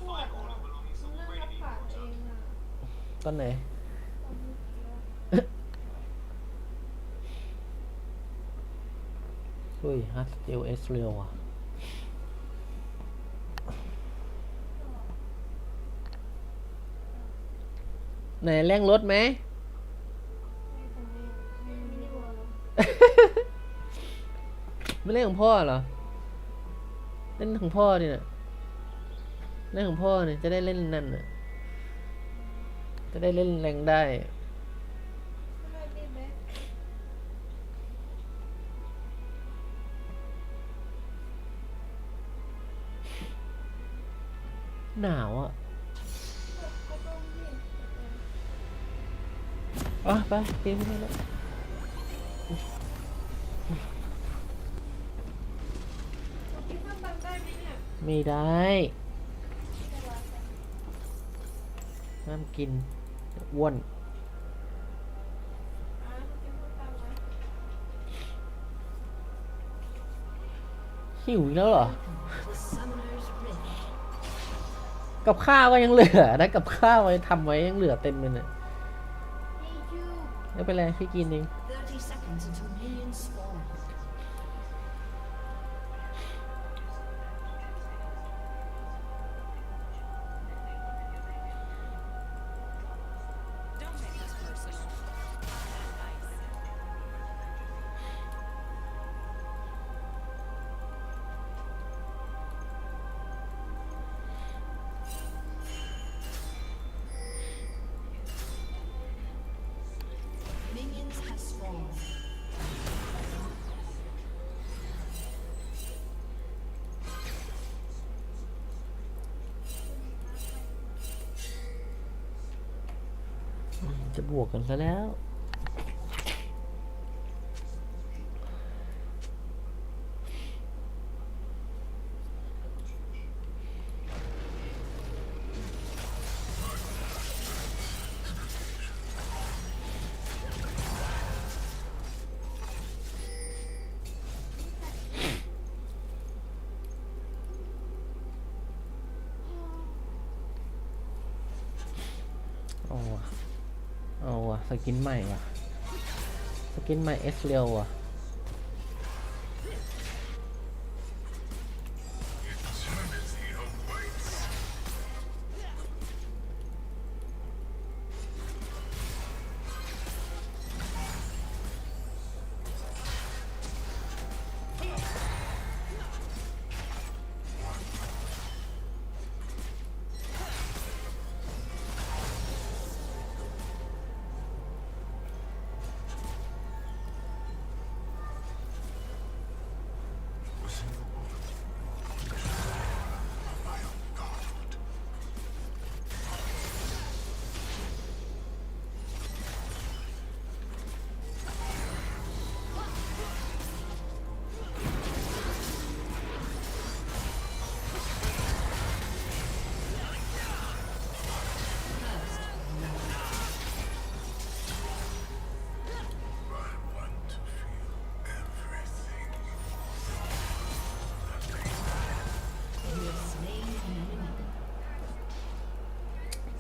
ปวดอ่ะมันนั่งรับปากเองอ่ะ ตอนไหน ตอนเมื่อกี้อะ เฮ้ยฮัสเอลเอสเร็วอ่ะ ไหนแร่งรถไหม ไม่ตรงนี้ไม่ได้บอก ไม่เล่นของพ่อเหรอ เล่นของพ่อดิน่ะเล่นของพ่อเนี่ยจะได้เล่นนั่นน่ะจะได้เล่นแรงได้ ไม่ได้แบ๊ก หนาวอ่ะอ่ะไปกินไปแล้วไม่ได้ห้ามกินอ้วนหิวอีกแล้วเหรอ กับข้าวก็ยังเหลือนะกับข้าวไว้ทำไว้ยังเหลือเต็มเลยเนี่ยไม่เป็นไรพี่กินเอง 30 seconds until minions spawn. Don't make this personal. Nice. จะบวกกันซะแล้ว เอาว่ะสกินใหม่ว่ะสกินใหม่เอสเรียวว่ะ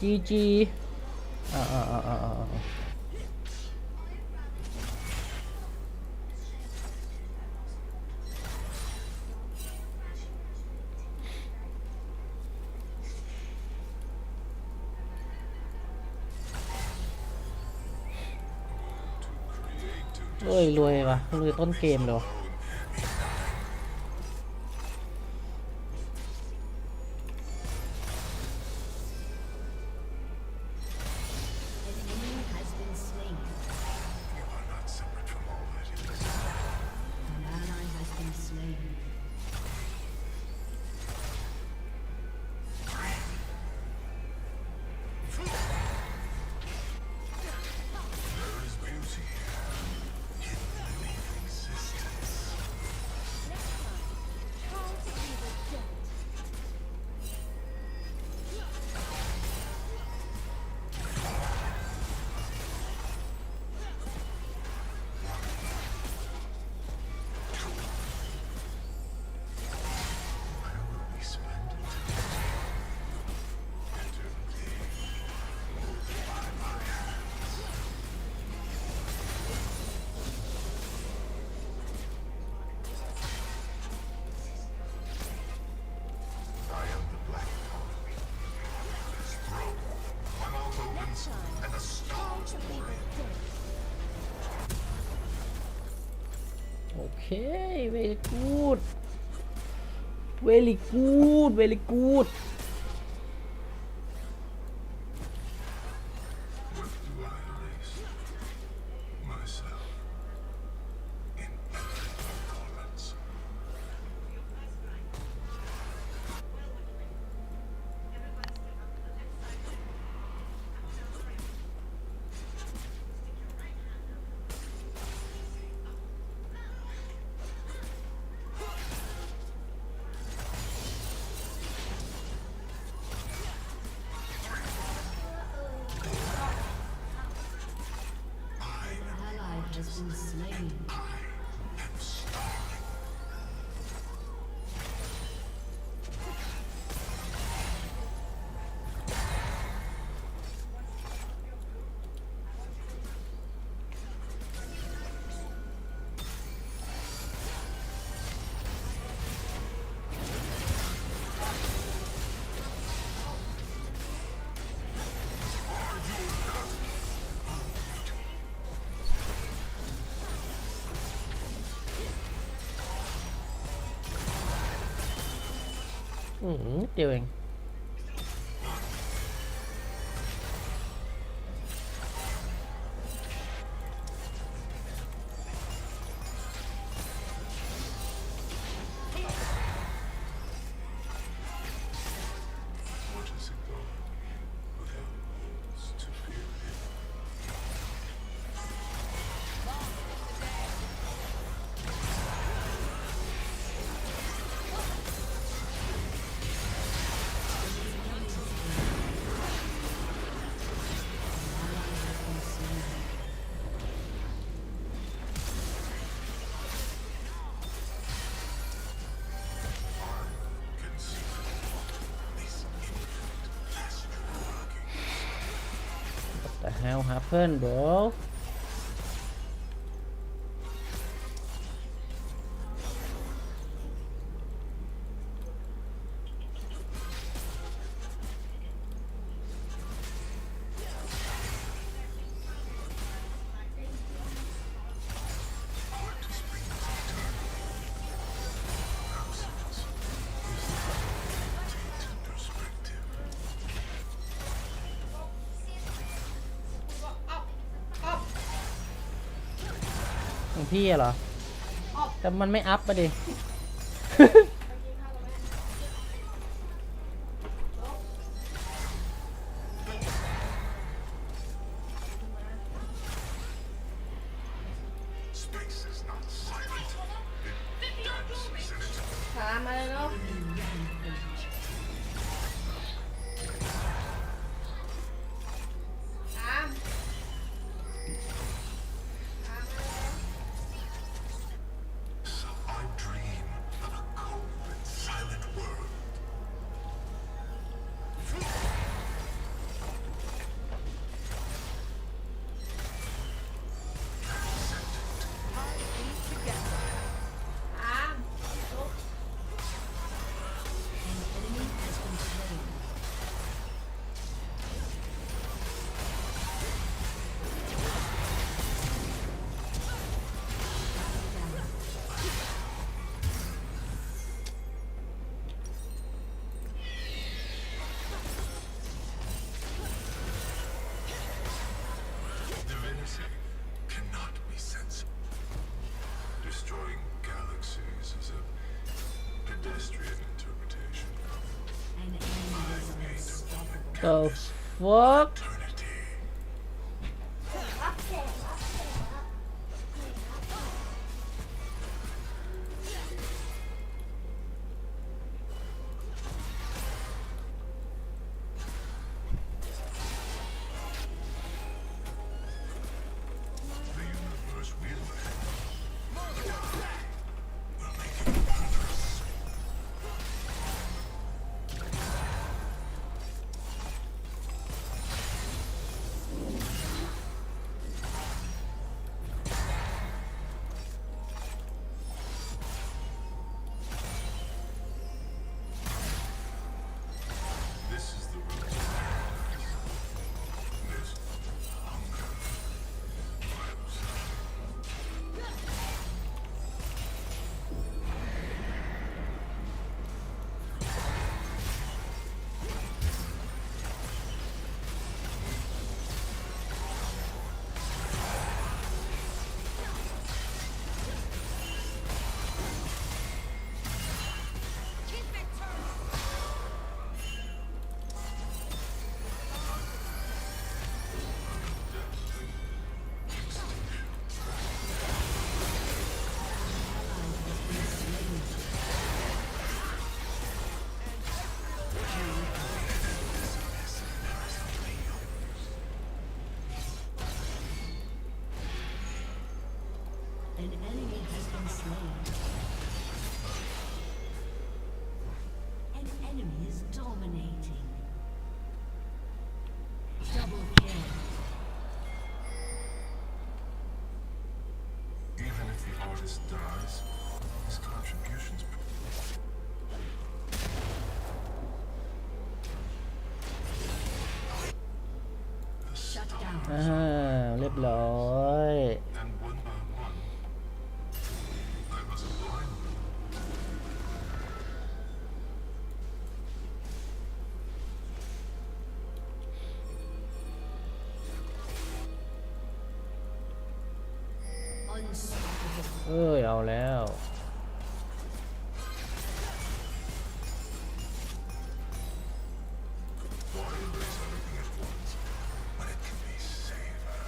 จีจีเอ้ยรวยว่ะรวยต้นเกมเลยวะโอเค very good very good very good slain. นิดเดียวเอง What the hell happened, bro?ของพี่เหรอ แต่มันไม่อัพมาดิ ถามมาเลยเนาะ The fuck? slain. An enemy is dominating. Double kill. Even if the artist dies, his contributions. Shut down. เรียบร้อย And one by one, I was blind. Unstoppable. เอาแล้ว Why embrace everything at once when it can be savor?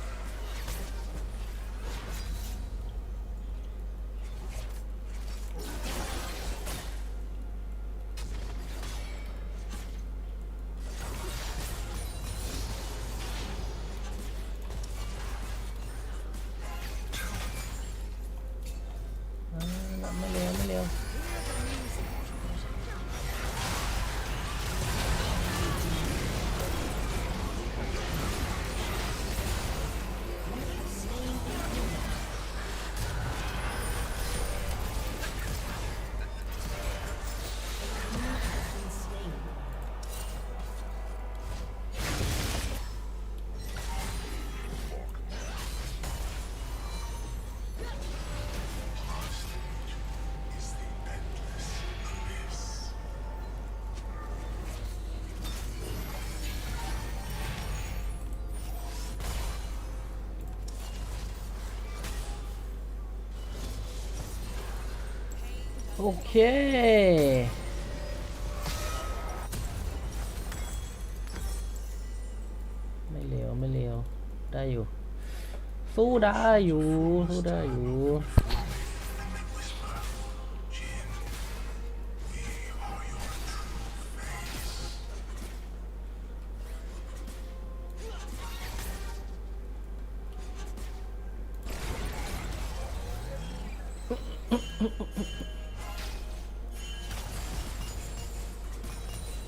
ไม่เร็วไม่เร็ว Is the endless abyss. โอเค ไม่เร็วไม่เร็วได้อยู่ สู้ได้อยู่สู้ได้อยู่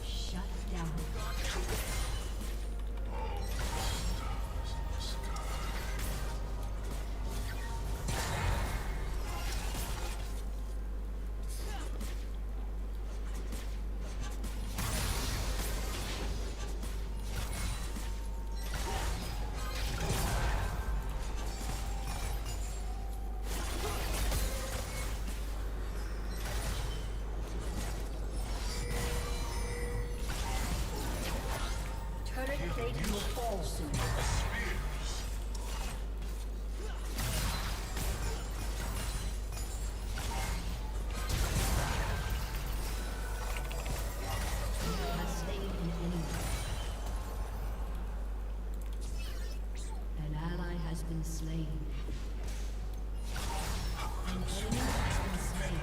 Shut down. Turret plating will fall soon. Has slain an enemy. An ally has been slain. An enemy has been slain.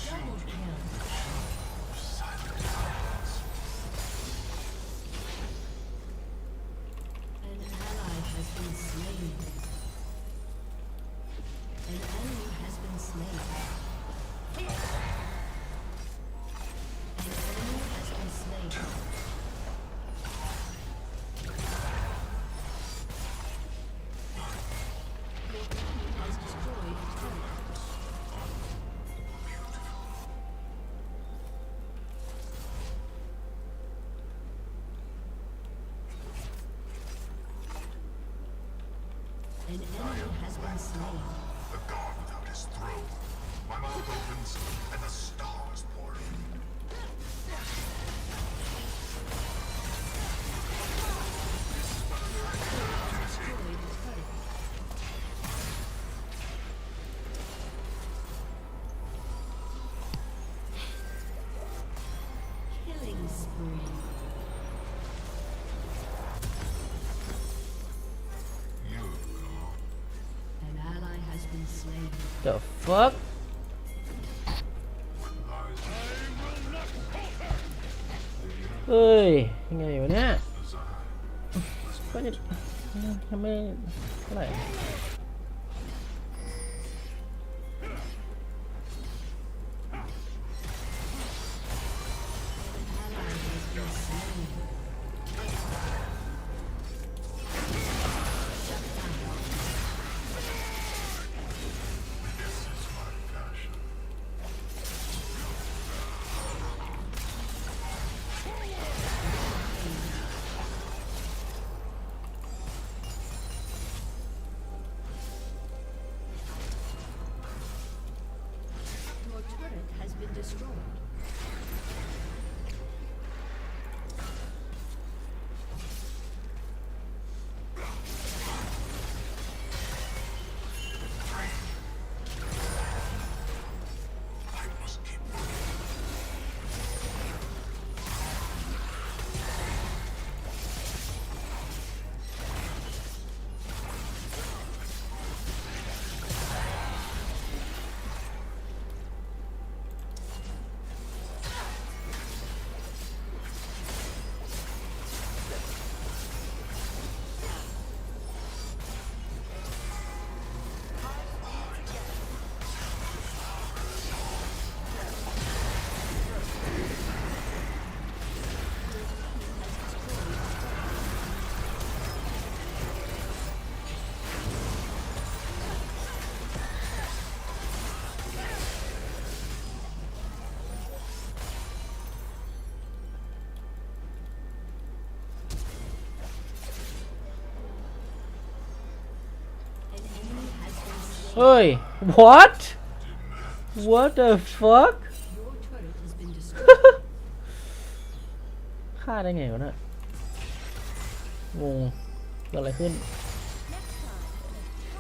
Double kill. An ally has been slain. An enemy has been slain. An enemy has been slain. Your team has destroyed a turret. An enemy has been slain. The god without his throne. My mouth opens and the stars pour in. Destroyed a turret. Killing spree. You go. An ally has been slain. The fuck เอ้ยยังไงวะเนี่ยก็ยังไม่เท่าไหร่ เฮ้ย what what the fuck ฆ่าได้ไงวะเนี่ยงงเกิดอะไรขึ้น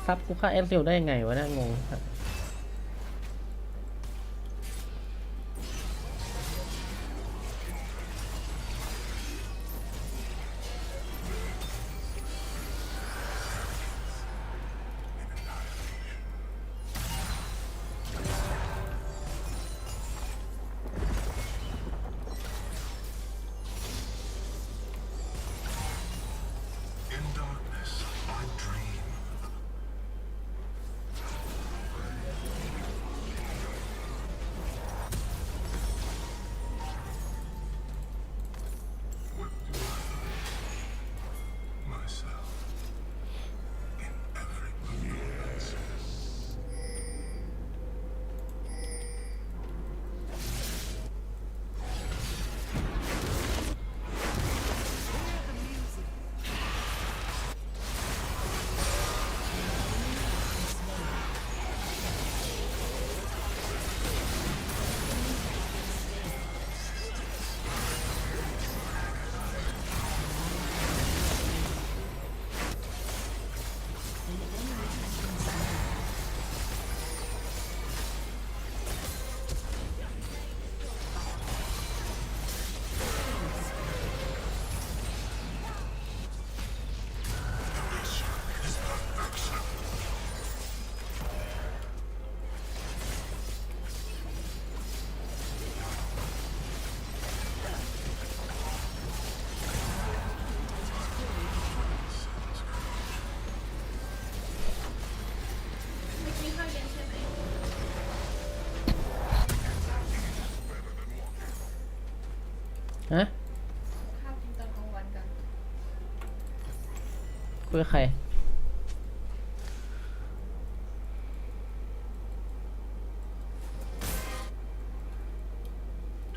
ซับกูฆ่าเอสเซลได้ยังไงวะเนี่ยงงฮะ ข้าวกินตอนกลางวันกัน คุยกับใคร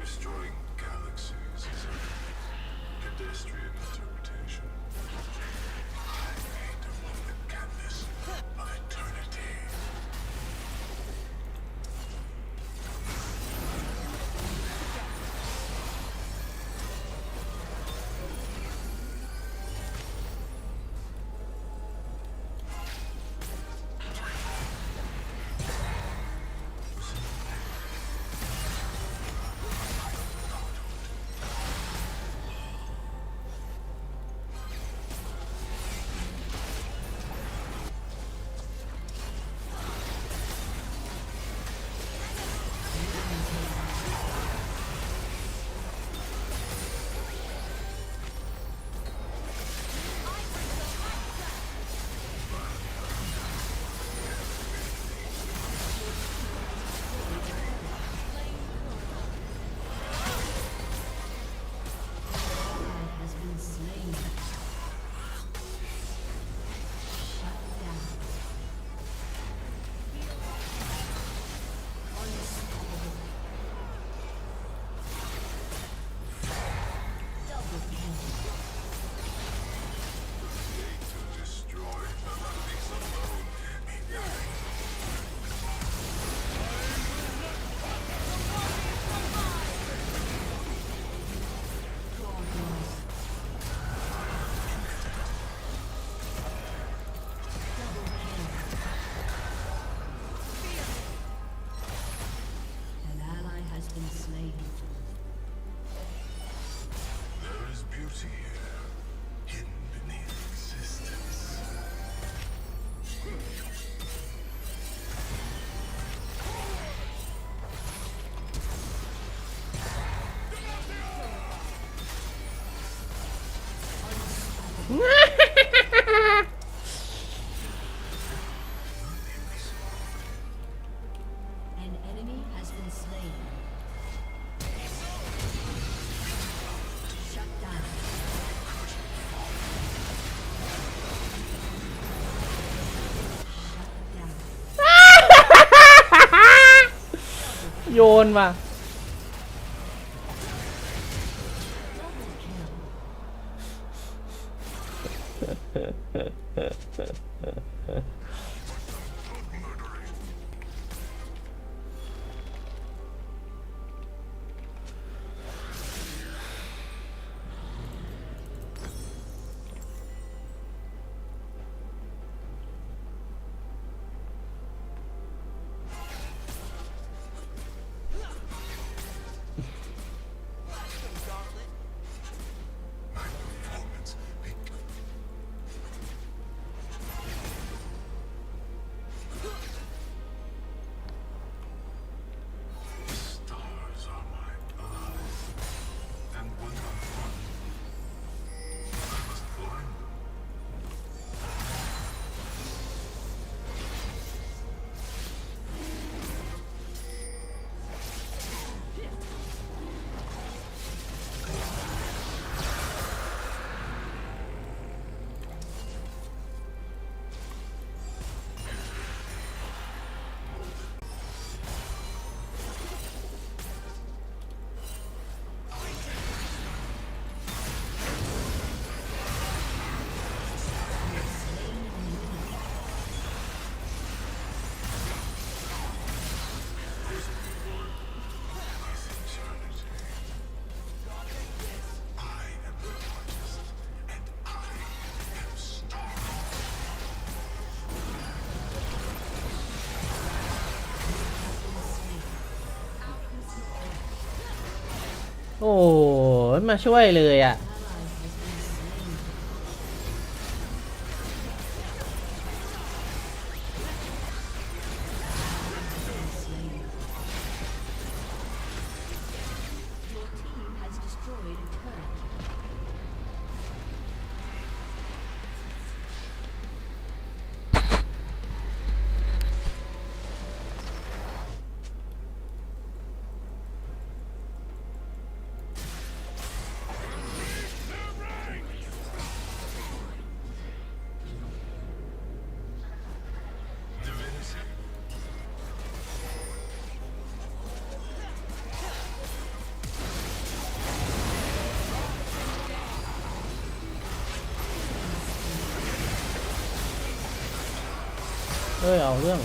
Destroying galaxies is a pedestrian interpretation. I paint upon the canvas of eternity. An enemy has been slain. Shut down. โยนมา โอ้ยมาช่วยเลยอ่ะ Your team has destroyed a turret. เอ้ยเอาเรื่อง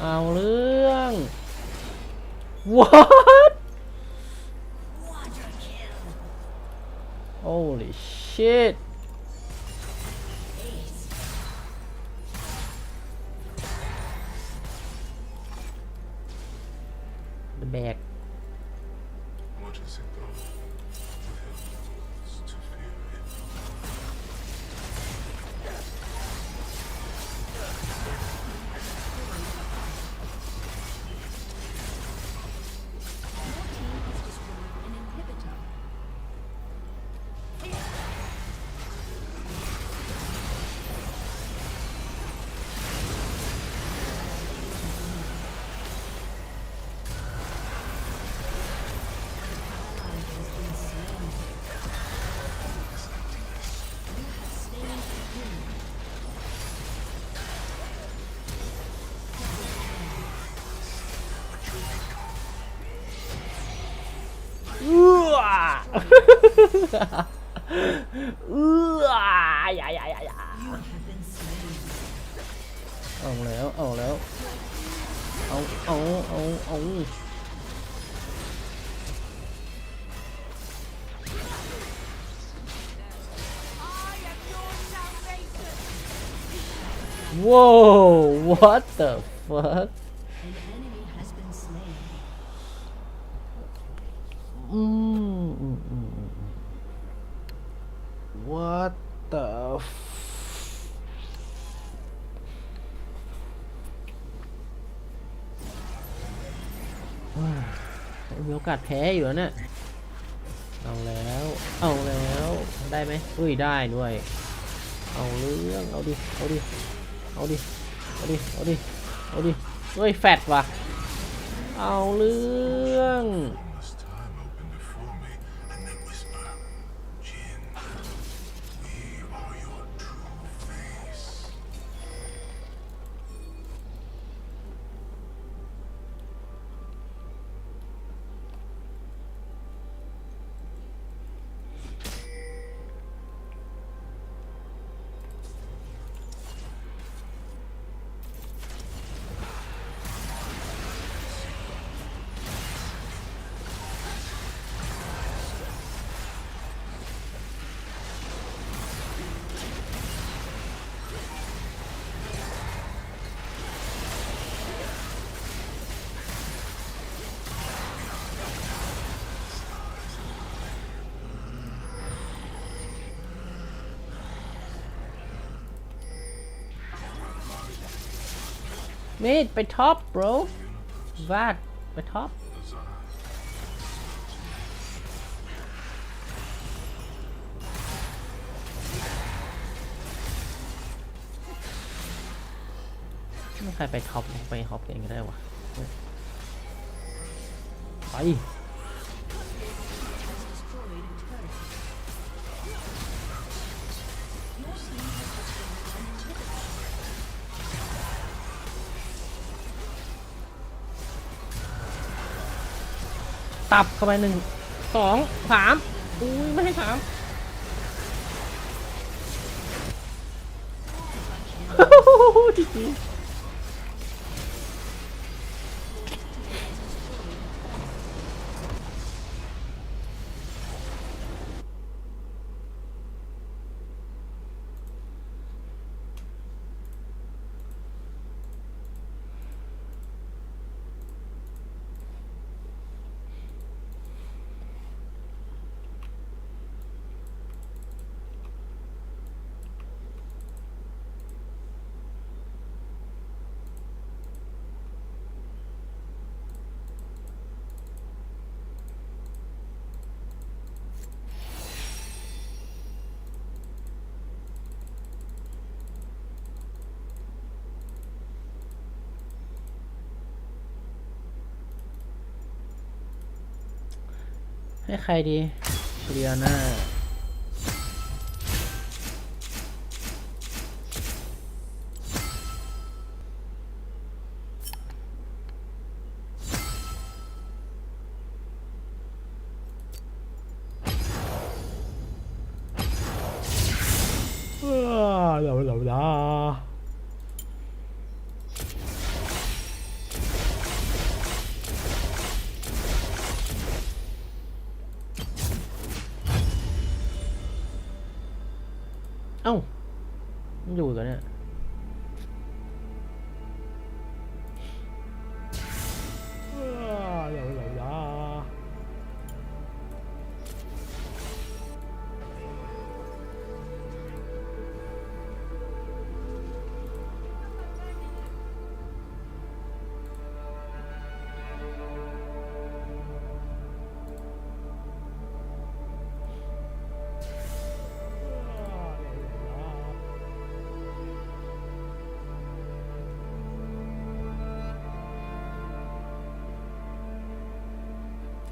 เอาเรื่อง what holy shit the bag What is it though? To fear it. An inhibitor.เอาแล้วเอาแล้วเอา Whoa what the fuck An enemy has been slain. อืม what theมีโอกาสแพ้อยู่แล้วเนี่ยเอาแล้วได้ไหมอุ้ยได้ด้วยเอาเรื่องเอาดิเฮ้ยแฟตว่ะเอาเรื่อง This time open before me and then whisper, Jin, we are your true face. Mid ไปท็อป bro วาดไปท็อปไม่ใครไปท็อปไปท็อปเองก็ได้วะไป ตับเข้าไป1 2 3อุ้ยไม่ให้3จริง ให้ใครดีเรียน่าเราเอ้ามันอยู่กันเนี่ย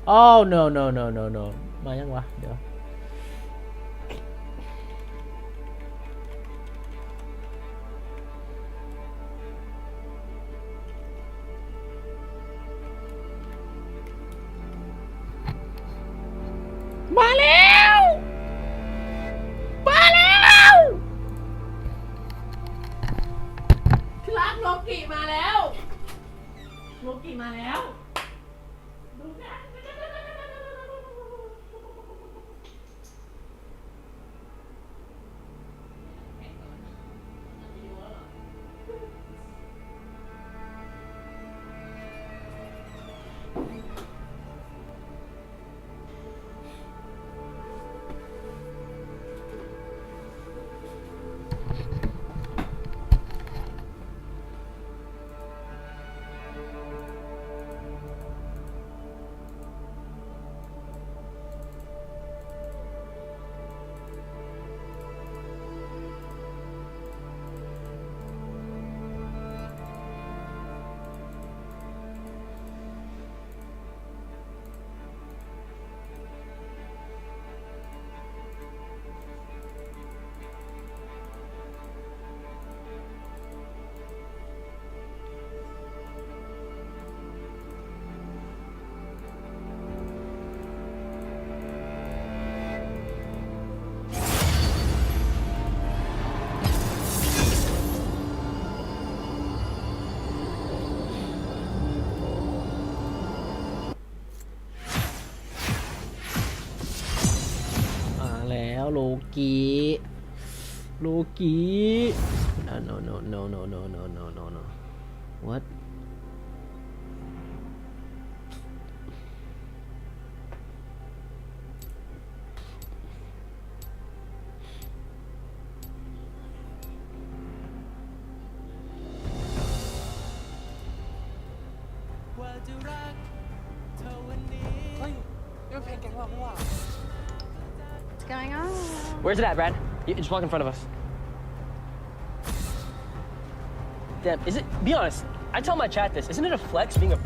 โอ้ no มายังวะเดี๋ยวมาแล้วที่รักโลกิมาแล้วดูนะโลกิ no what What's going on? Where's it at, Brad? You just walk in front of us. Damn, is it? Be honest. I tell my chat this. Isn't it a flex being a?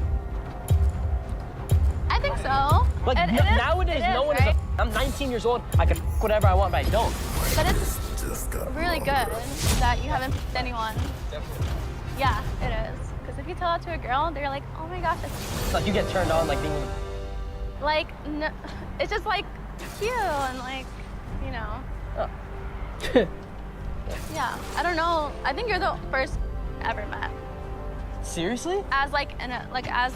I think so. But nowadays, no one is. I'm 19 years old. I can whatever I want, but I don't. But it's really good that you haven't picked anyone. Definitely. Yeah, it is. Because if you tell that to a girl, they're like, oh my gosh, It's like you get turned on, like being. like no, it's just like cute and like, you know. Oh. Yeah, I don't know. I think you're the first ever met. Seriously? As like as.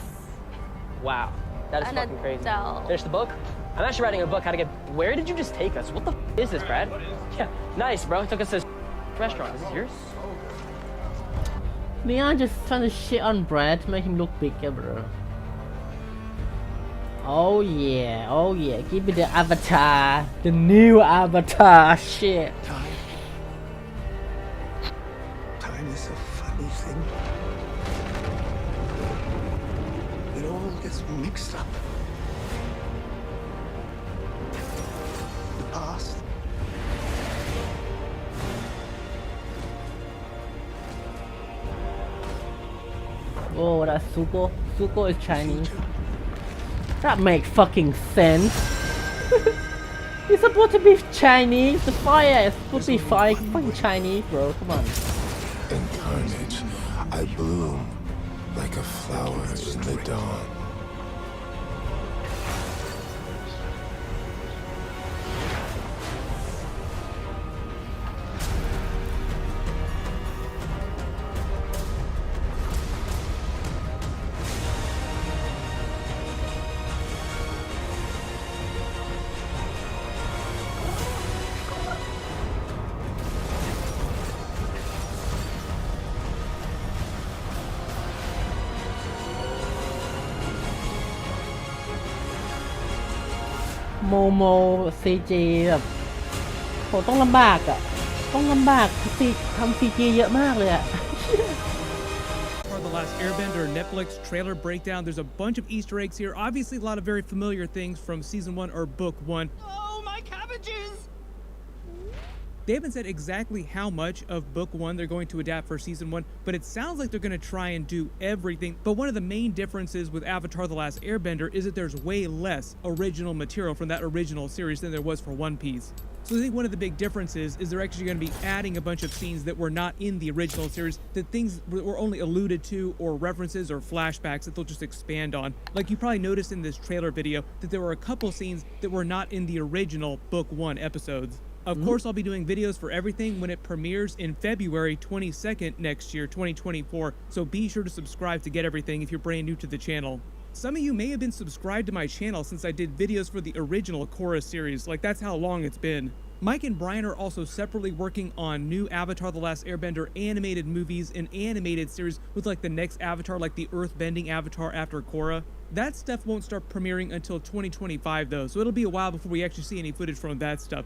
Wow, that is an fucking crazy. adult. Finish the book. I'm actually writing a book. How to get? Where did you just take us? What the is this, Brad? Yeah, nice, bro. Took us to this restaurant. Is this yours? Leon just trying to shit on Brad to make him look bigger, bro. Oh yeah, give me the avatar, the new avatar, shit. Time is a funny thing. It all gets mixed up. The past. Oh, that's Suko. Suko is Chinese. That makes fucking sense. It's supposed to be Chinese. The fire is supposed to be fucking Chinese, bro. Come on. In carnage, I bloom like a flower in the dawn.โมซีจีแบบโหต้องลำบากอ่ะต้องลำบากทำซีจีเยอะมากเลยอ่ะ The Last Airbender Netflix trailer breakdown. There's a bunch of Easter eggs here. Obviously, a lot of very familiar things from season 1 or book 1. Oh, my cabbages! They haven't said exactly how much of book 1 they're going to adapt for season 1, but it sounds like they're going to try and do everything. But one of the main differences with Avatar The Last Airbender is that there's way less original material from that original series than there was for One Piece. So I think one of the big differences is they're actually going to be adding a bunch of scenes that were not in the original series, that things were only alluded to or references or flashbacks that they'll just expand on. Like you probably noticed in this trailer video that there were a couple scenes that were not in the original book 1 episodes. Of course, I'll be doing videos for everything when it premieres in February 22nd next year, 2024, so be sure to subscribe to get everything if you're brand new to the channel. Some of you may have been subscribed to my channel since I did videos for the original Korra series, like that's how long it's been. Mike and Brian are also separately working on new Avatar The Last Airbender animated movies and animated series with like the next Avatar, like the Earth-bending Avatar after Korra. That stuff won't start premiering until 2025 though, so it'll be a while before we actually see any footage from that stuff.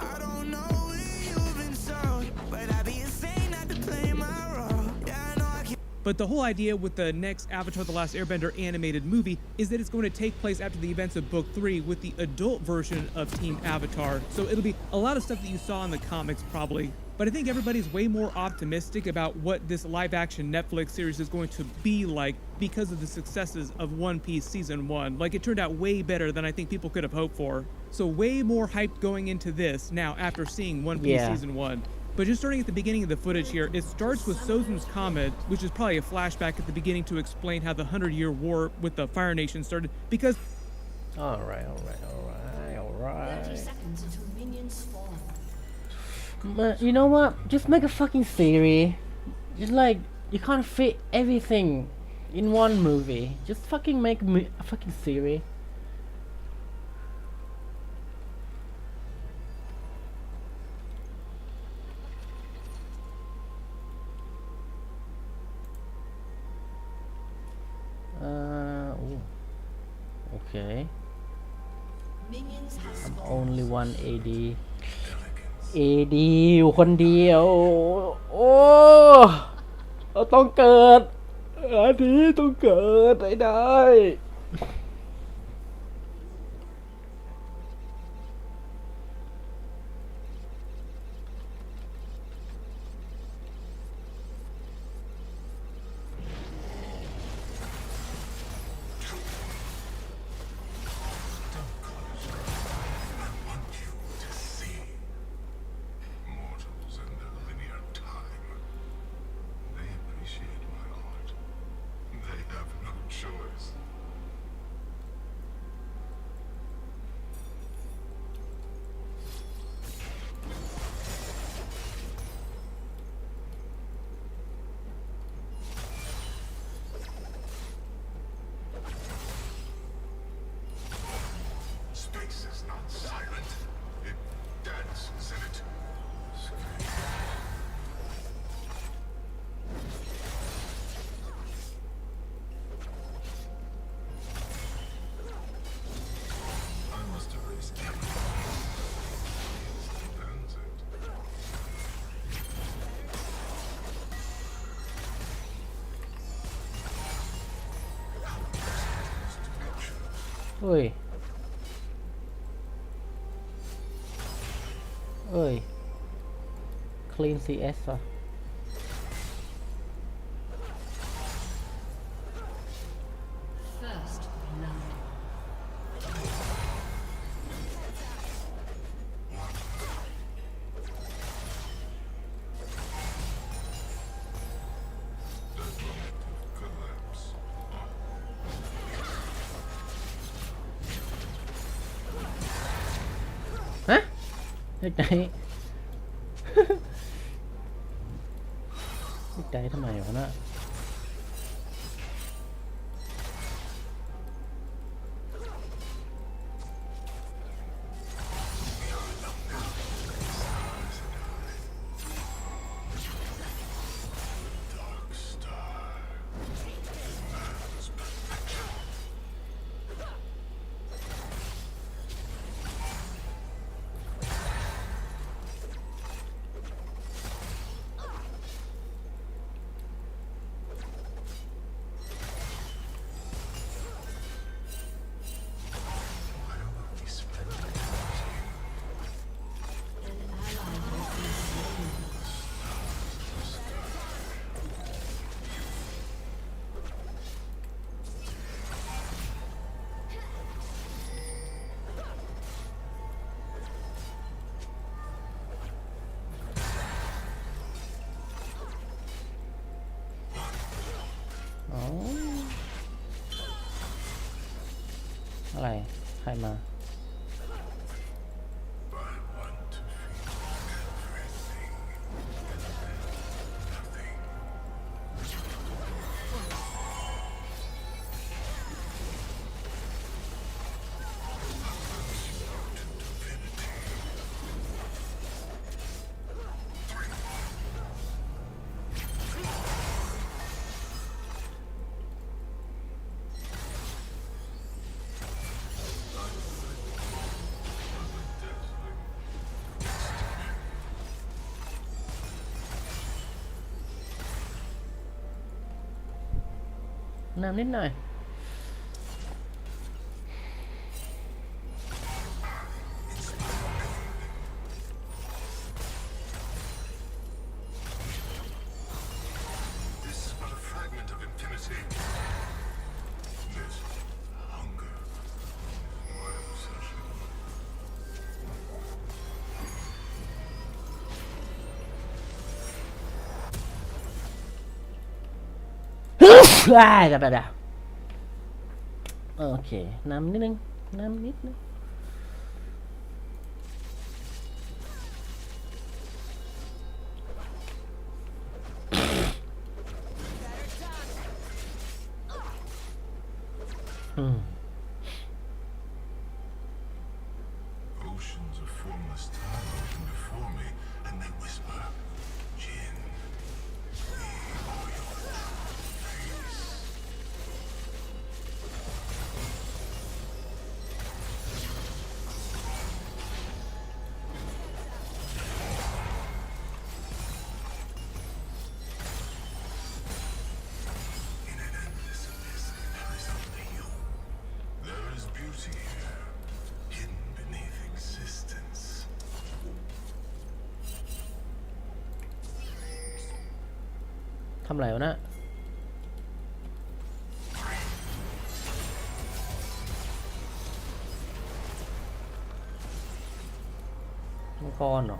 I don't know where you've been sold, but I'd be insane not to play my role. Yeah, I know I can. But the whole idea with the next Avatar The Last Airbender animated movie is that it's going to take place after the events of Book 3 with the adult version of Team Avatar. So it'll be a lot of stuff that you saw in the comics probably. But I think everybody's way more optimistic about what this live-action Netflix series is going to be like because of the successes of One Piece Season 1. Like, it turned out way better than I think people could have hoped for. So way more hype going into this now after seeing One Piece Season 1. But just starting at the beginning of the footage here, it starts with Sozin's comment, which is probably a flashback at the beginning to explain how the 100-Year War with the Fire Nation started, because... Alright. 30 seconds until minions spawn. But you know what? Just make a fucking series. Just like, you can't fit everything in one movie. Just fucking make a fucking series. Okay. I'm only one AD. AD อยู่คนเดียว โอ้เราต้องเกิดอันนี้ต้องเกิดได้ Space is not silent. It dances in it. I must erase everything. Stands it. เฮ้ย Clean CS อ่ะ เด็กไหน เด็กไหนทำไมวะน่ะอะไรใครมาน้ำนิดหน่อย ได้โอเคน้ำนิดนึงน้ำนิดนึงOceans of formless time open before me, and they whisper, Jin, we are your face. ทำอะไรวะนะมังกรเหรอ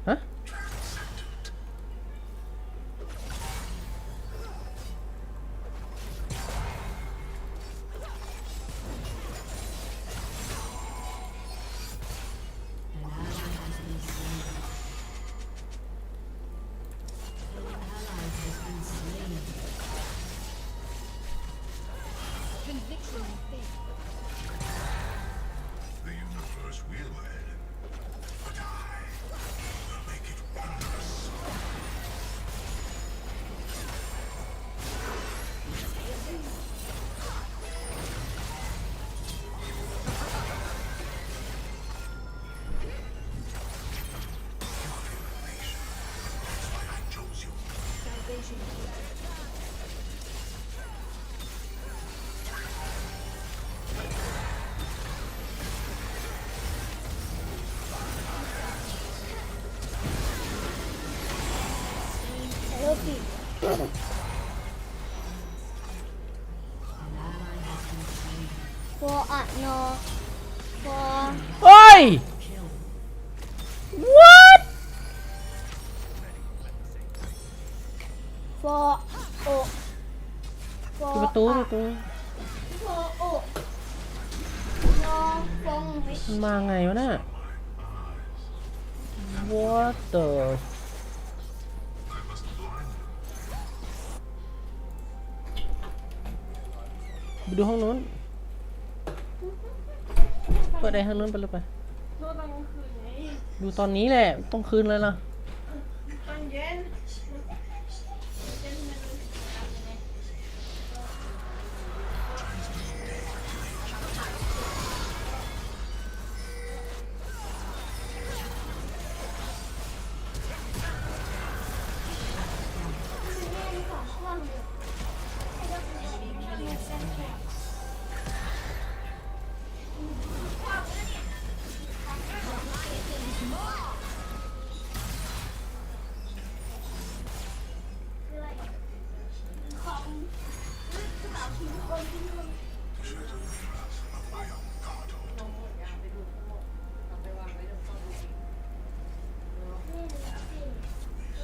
ฮะThe universe will end, but I will make it wondrous. That's why I chose you. For no. For เฮ้ย what for oh. ประตู For oh. มันมาไงวะน่ะ What the ไปดูห้องนู้นเปิดไอ้ห้องนู้นไปเลยไป ดูตอนกลางคืนไง ดูตอนนี้แหละต้องคืนเลยล่ะ ตอนเย็น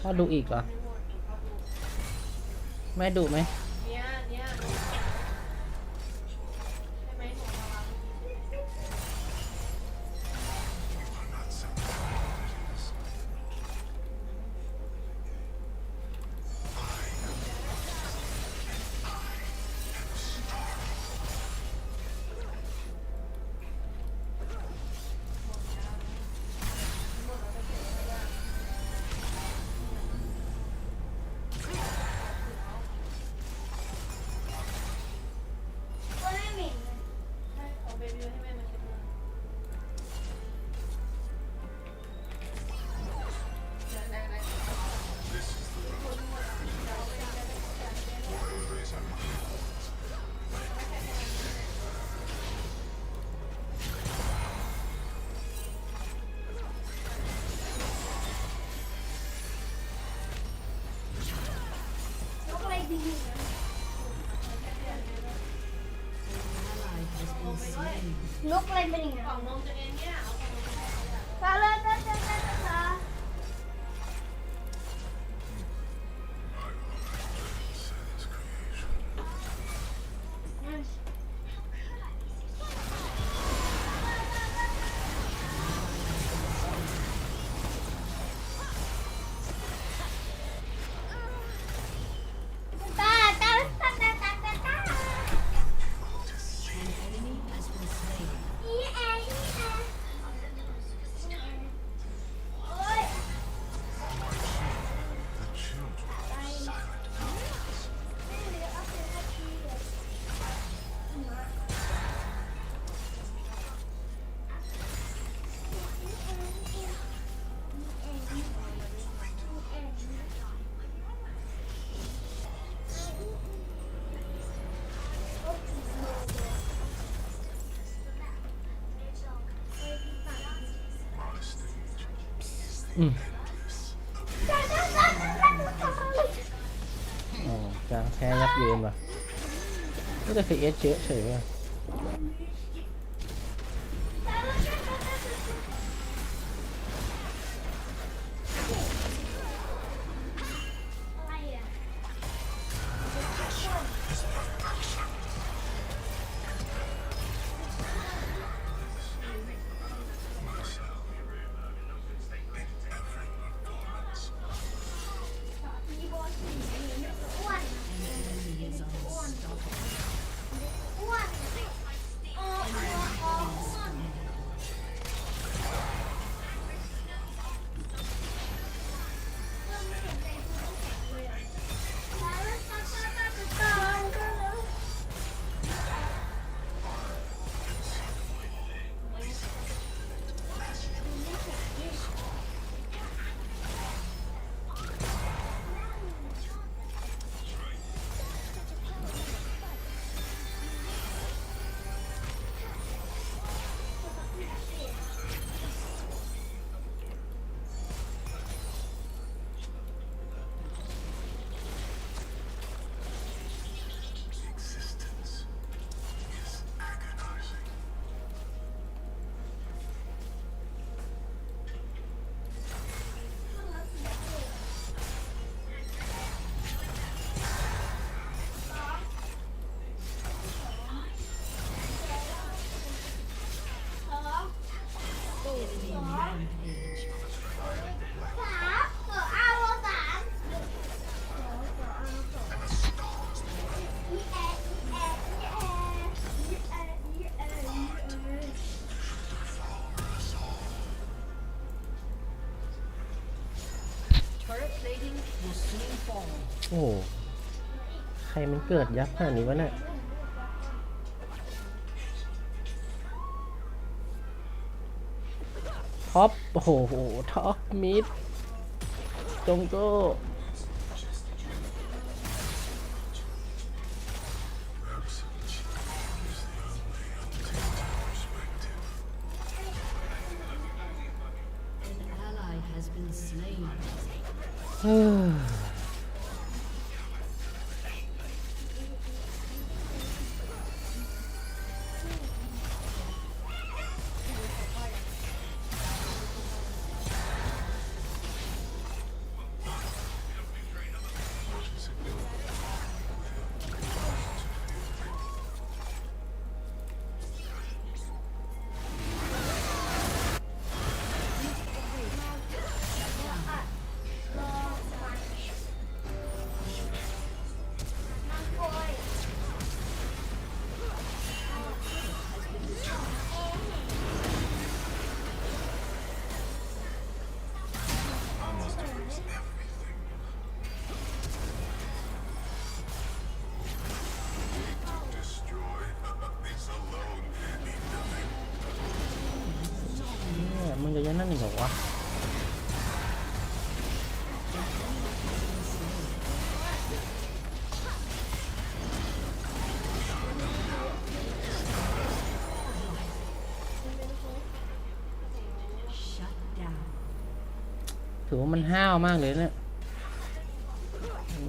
พ่อดูอีกเหรอ แม่ดูไหม เนี่ยใช่ไหมหนูมาวางเอาเบบี้ให้แม่มาเช็ดมือ นกอะไรเป็นอย่างนี้ ของนมตัวเองเนี่ยเอาของนมไปให้ ตาเลยตาตา อ๋อจะแพ้ยับเยินว่ะไม่ได้ CS เฉยเฉยว่ะ โอ้ใครมันเกิดยับขนาดนี้วะเนี่ยท็อปโอ้โหท็อปมิดจงโก้มึงจะยันนั่นอีกเหรอวะถือว่ามันห้าวมากเลยเนี่ย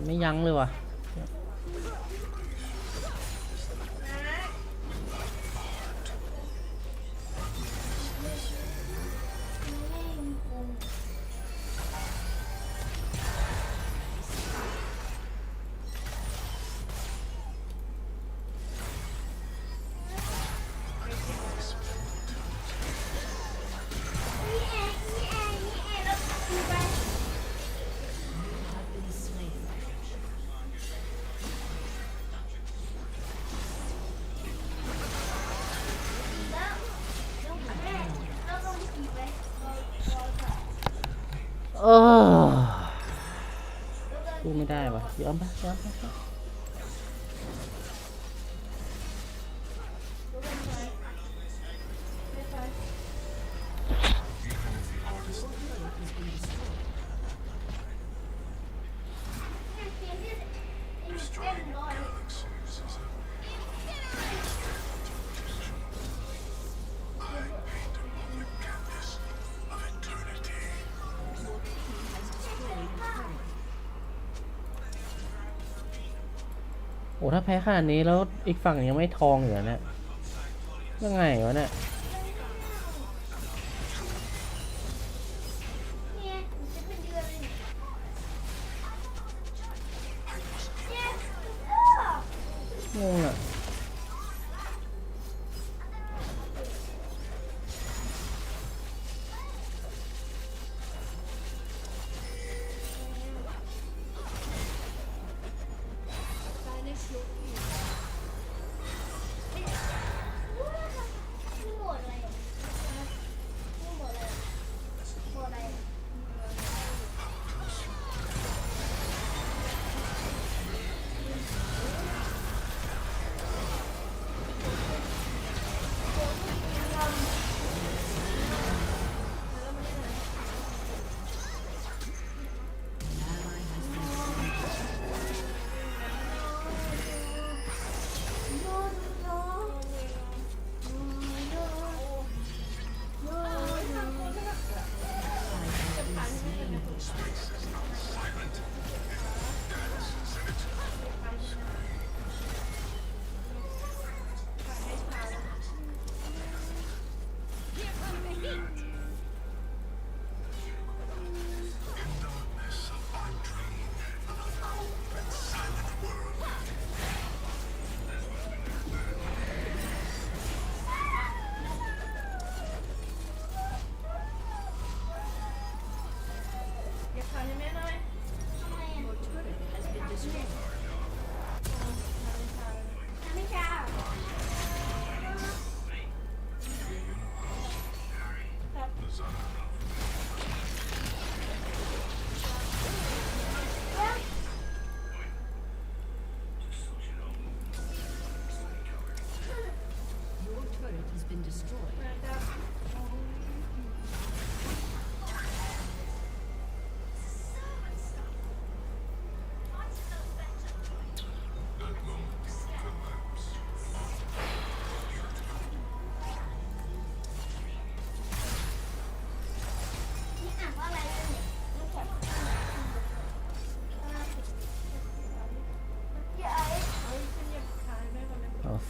ไม่ยั้งเลยว่ะสู้ไม่ได้วะยอมปะยอมปะโอ้ถ้าแพ้ขนาดนี้แล้วอีกฝั่งยังไม่ทองอยู่เนี่ยยังไงวะเนี่ยงงอ่ะ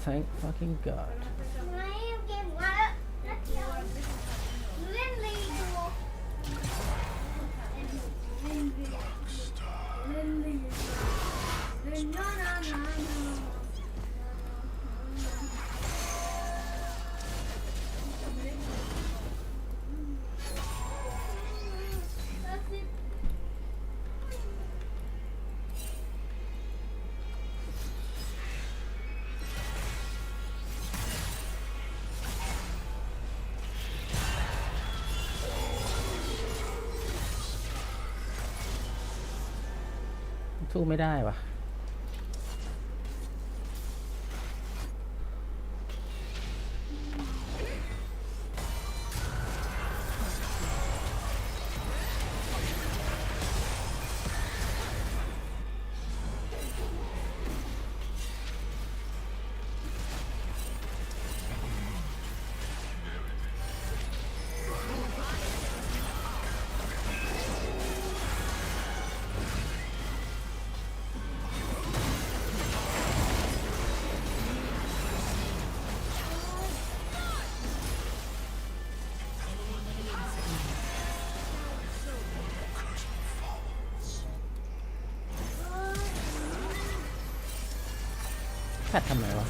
thank fucking God.สู้ไม่ได้วะ แพททำไมวะ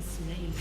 slain.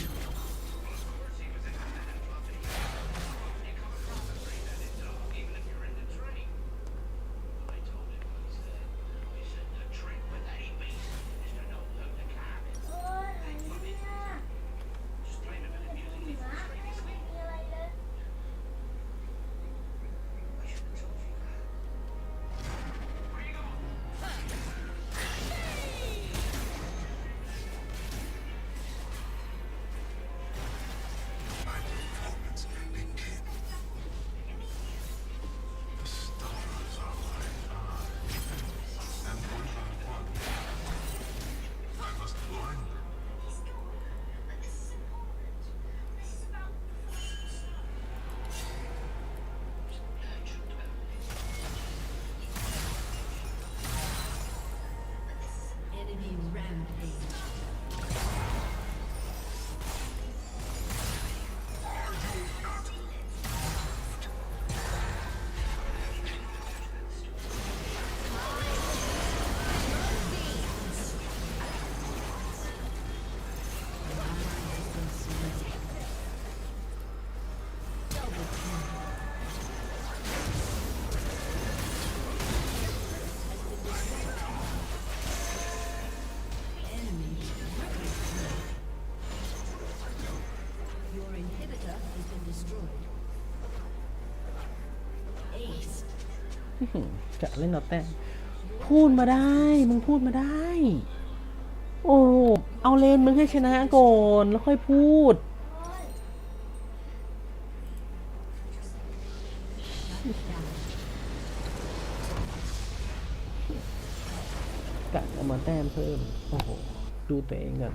Enemy rampage. Your inhibitor has been destroyed. Ace. จะเล่นเอาแต้มพูดมาได้ มึงพูดมาได้ โอ้ เอาเลนมึงให้ชนะก่อน แล้วค่อยพูดกะเอามาแต้มเพิ่ม โอ้โห ดูตัวเองก่อน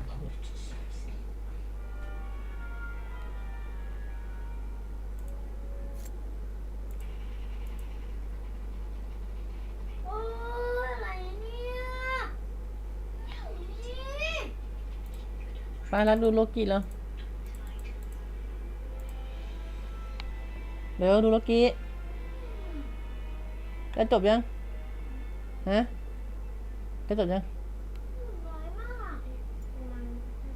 โอ้ยอะไรเนี่ยนี่ ไปแล้วดูโลกิแล้ว เร็วดูโลกิได้จบยัง ฮะได้จบยัง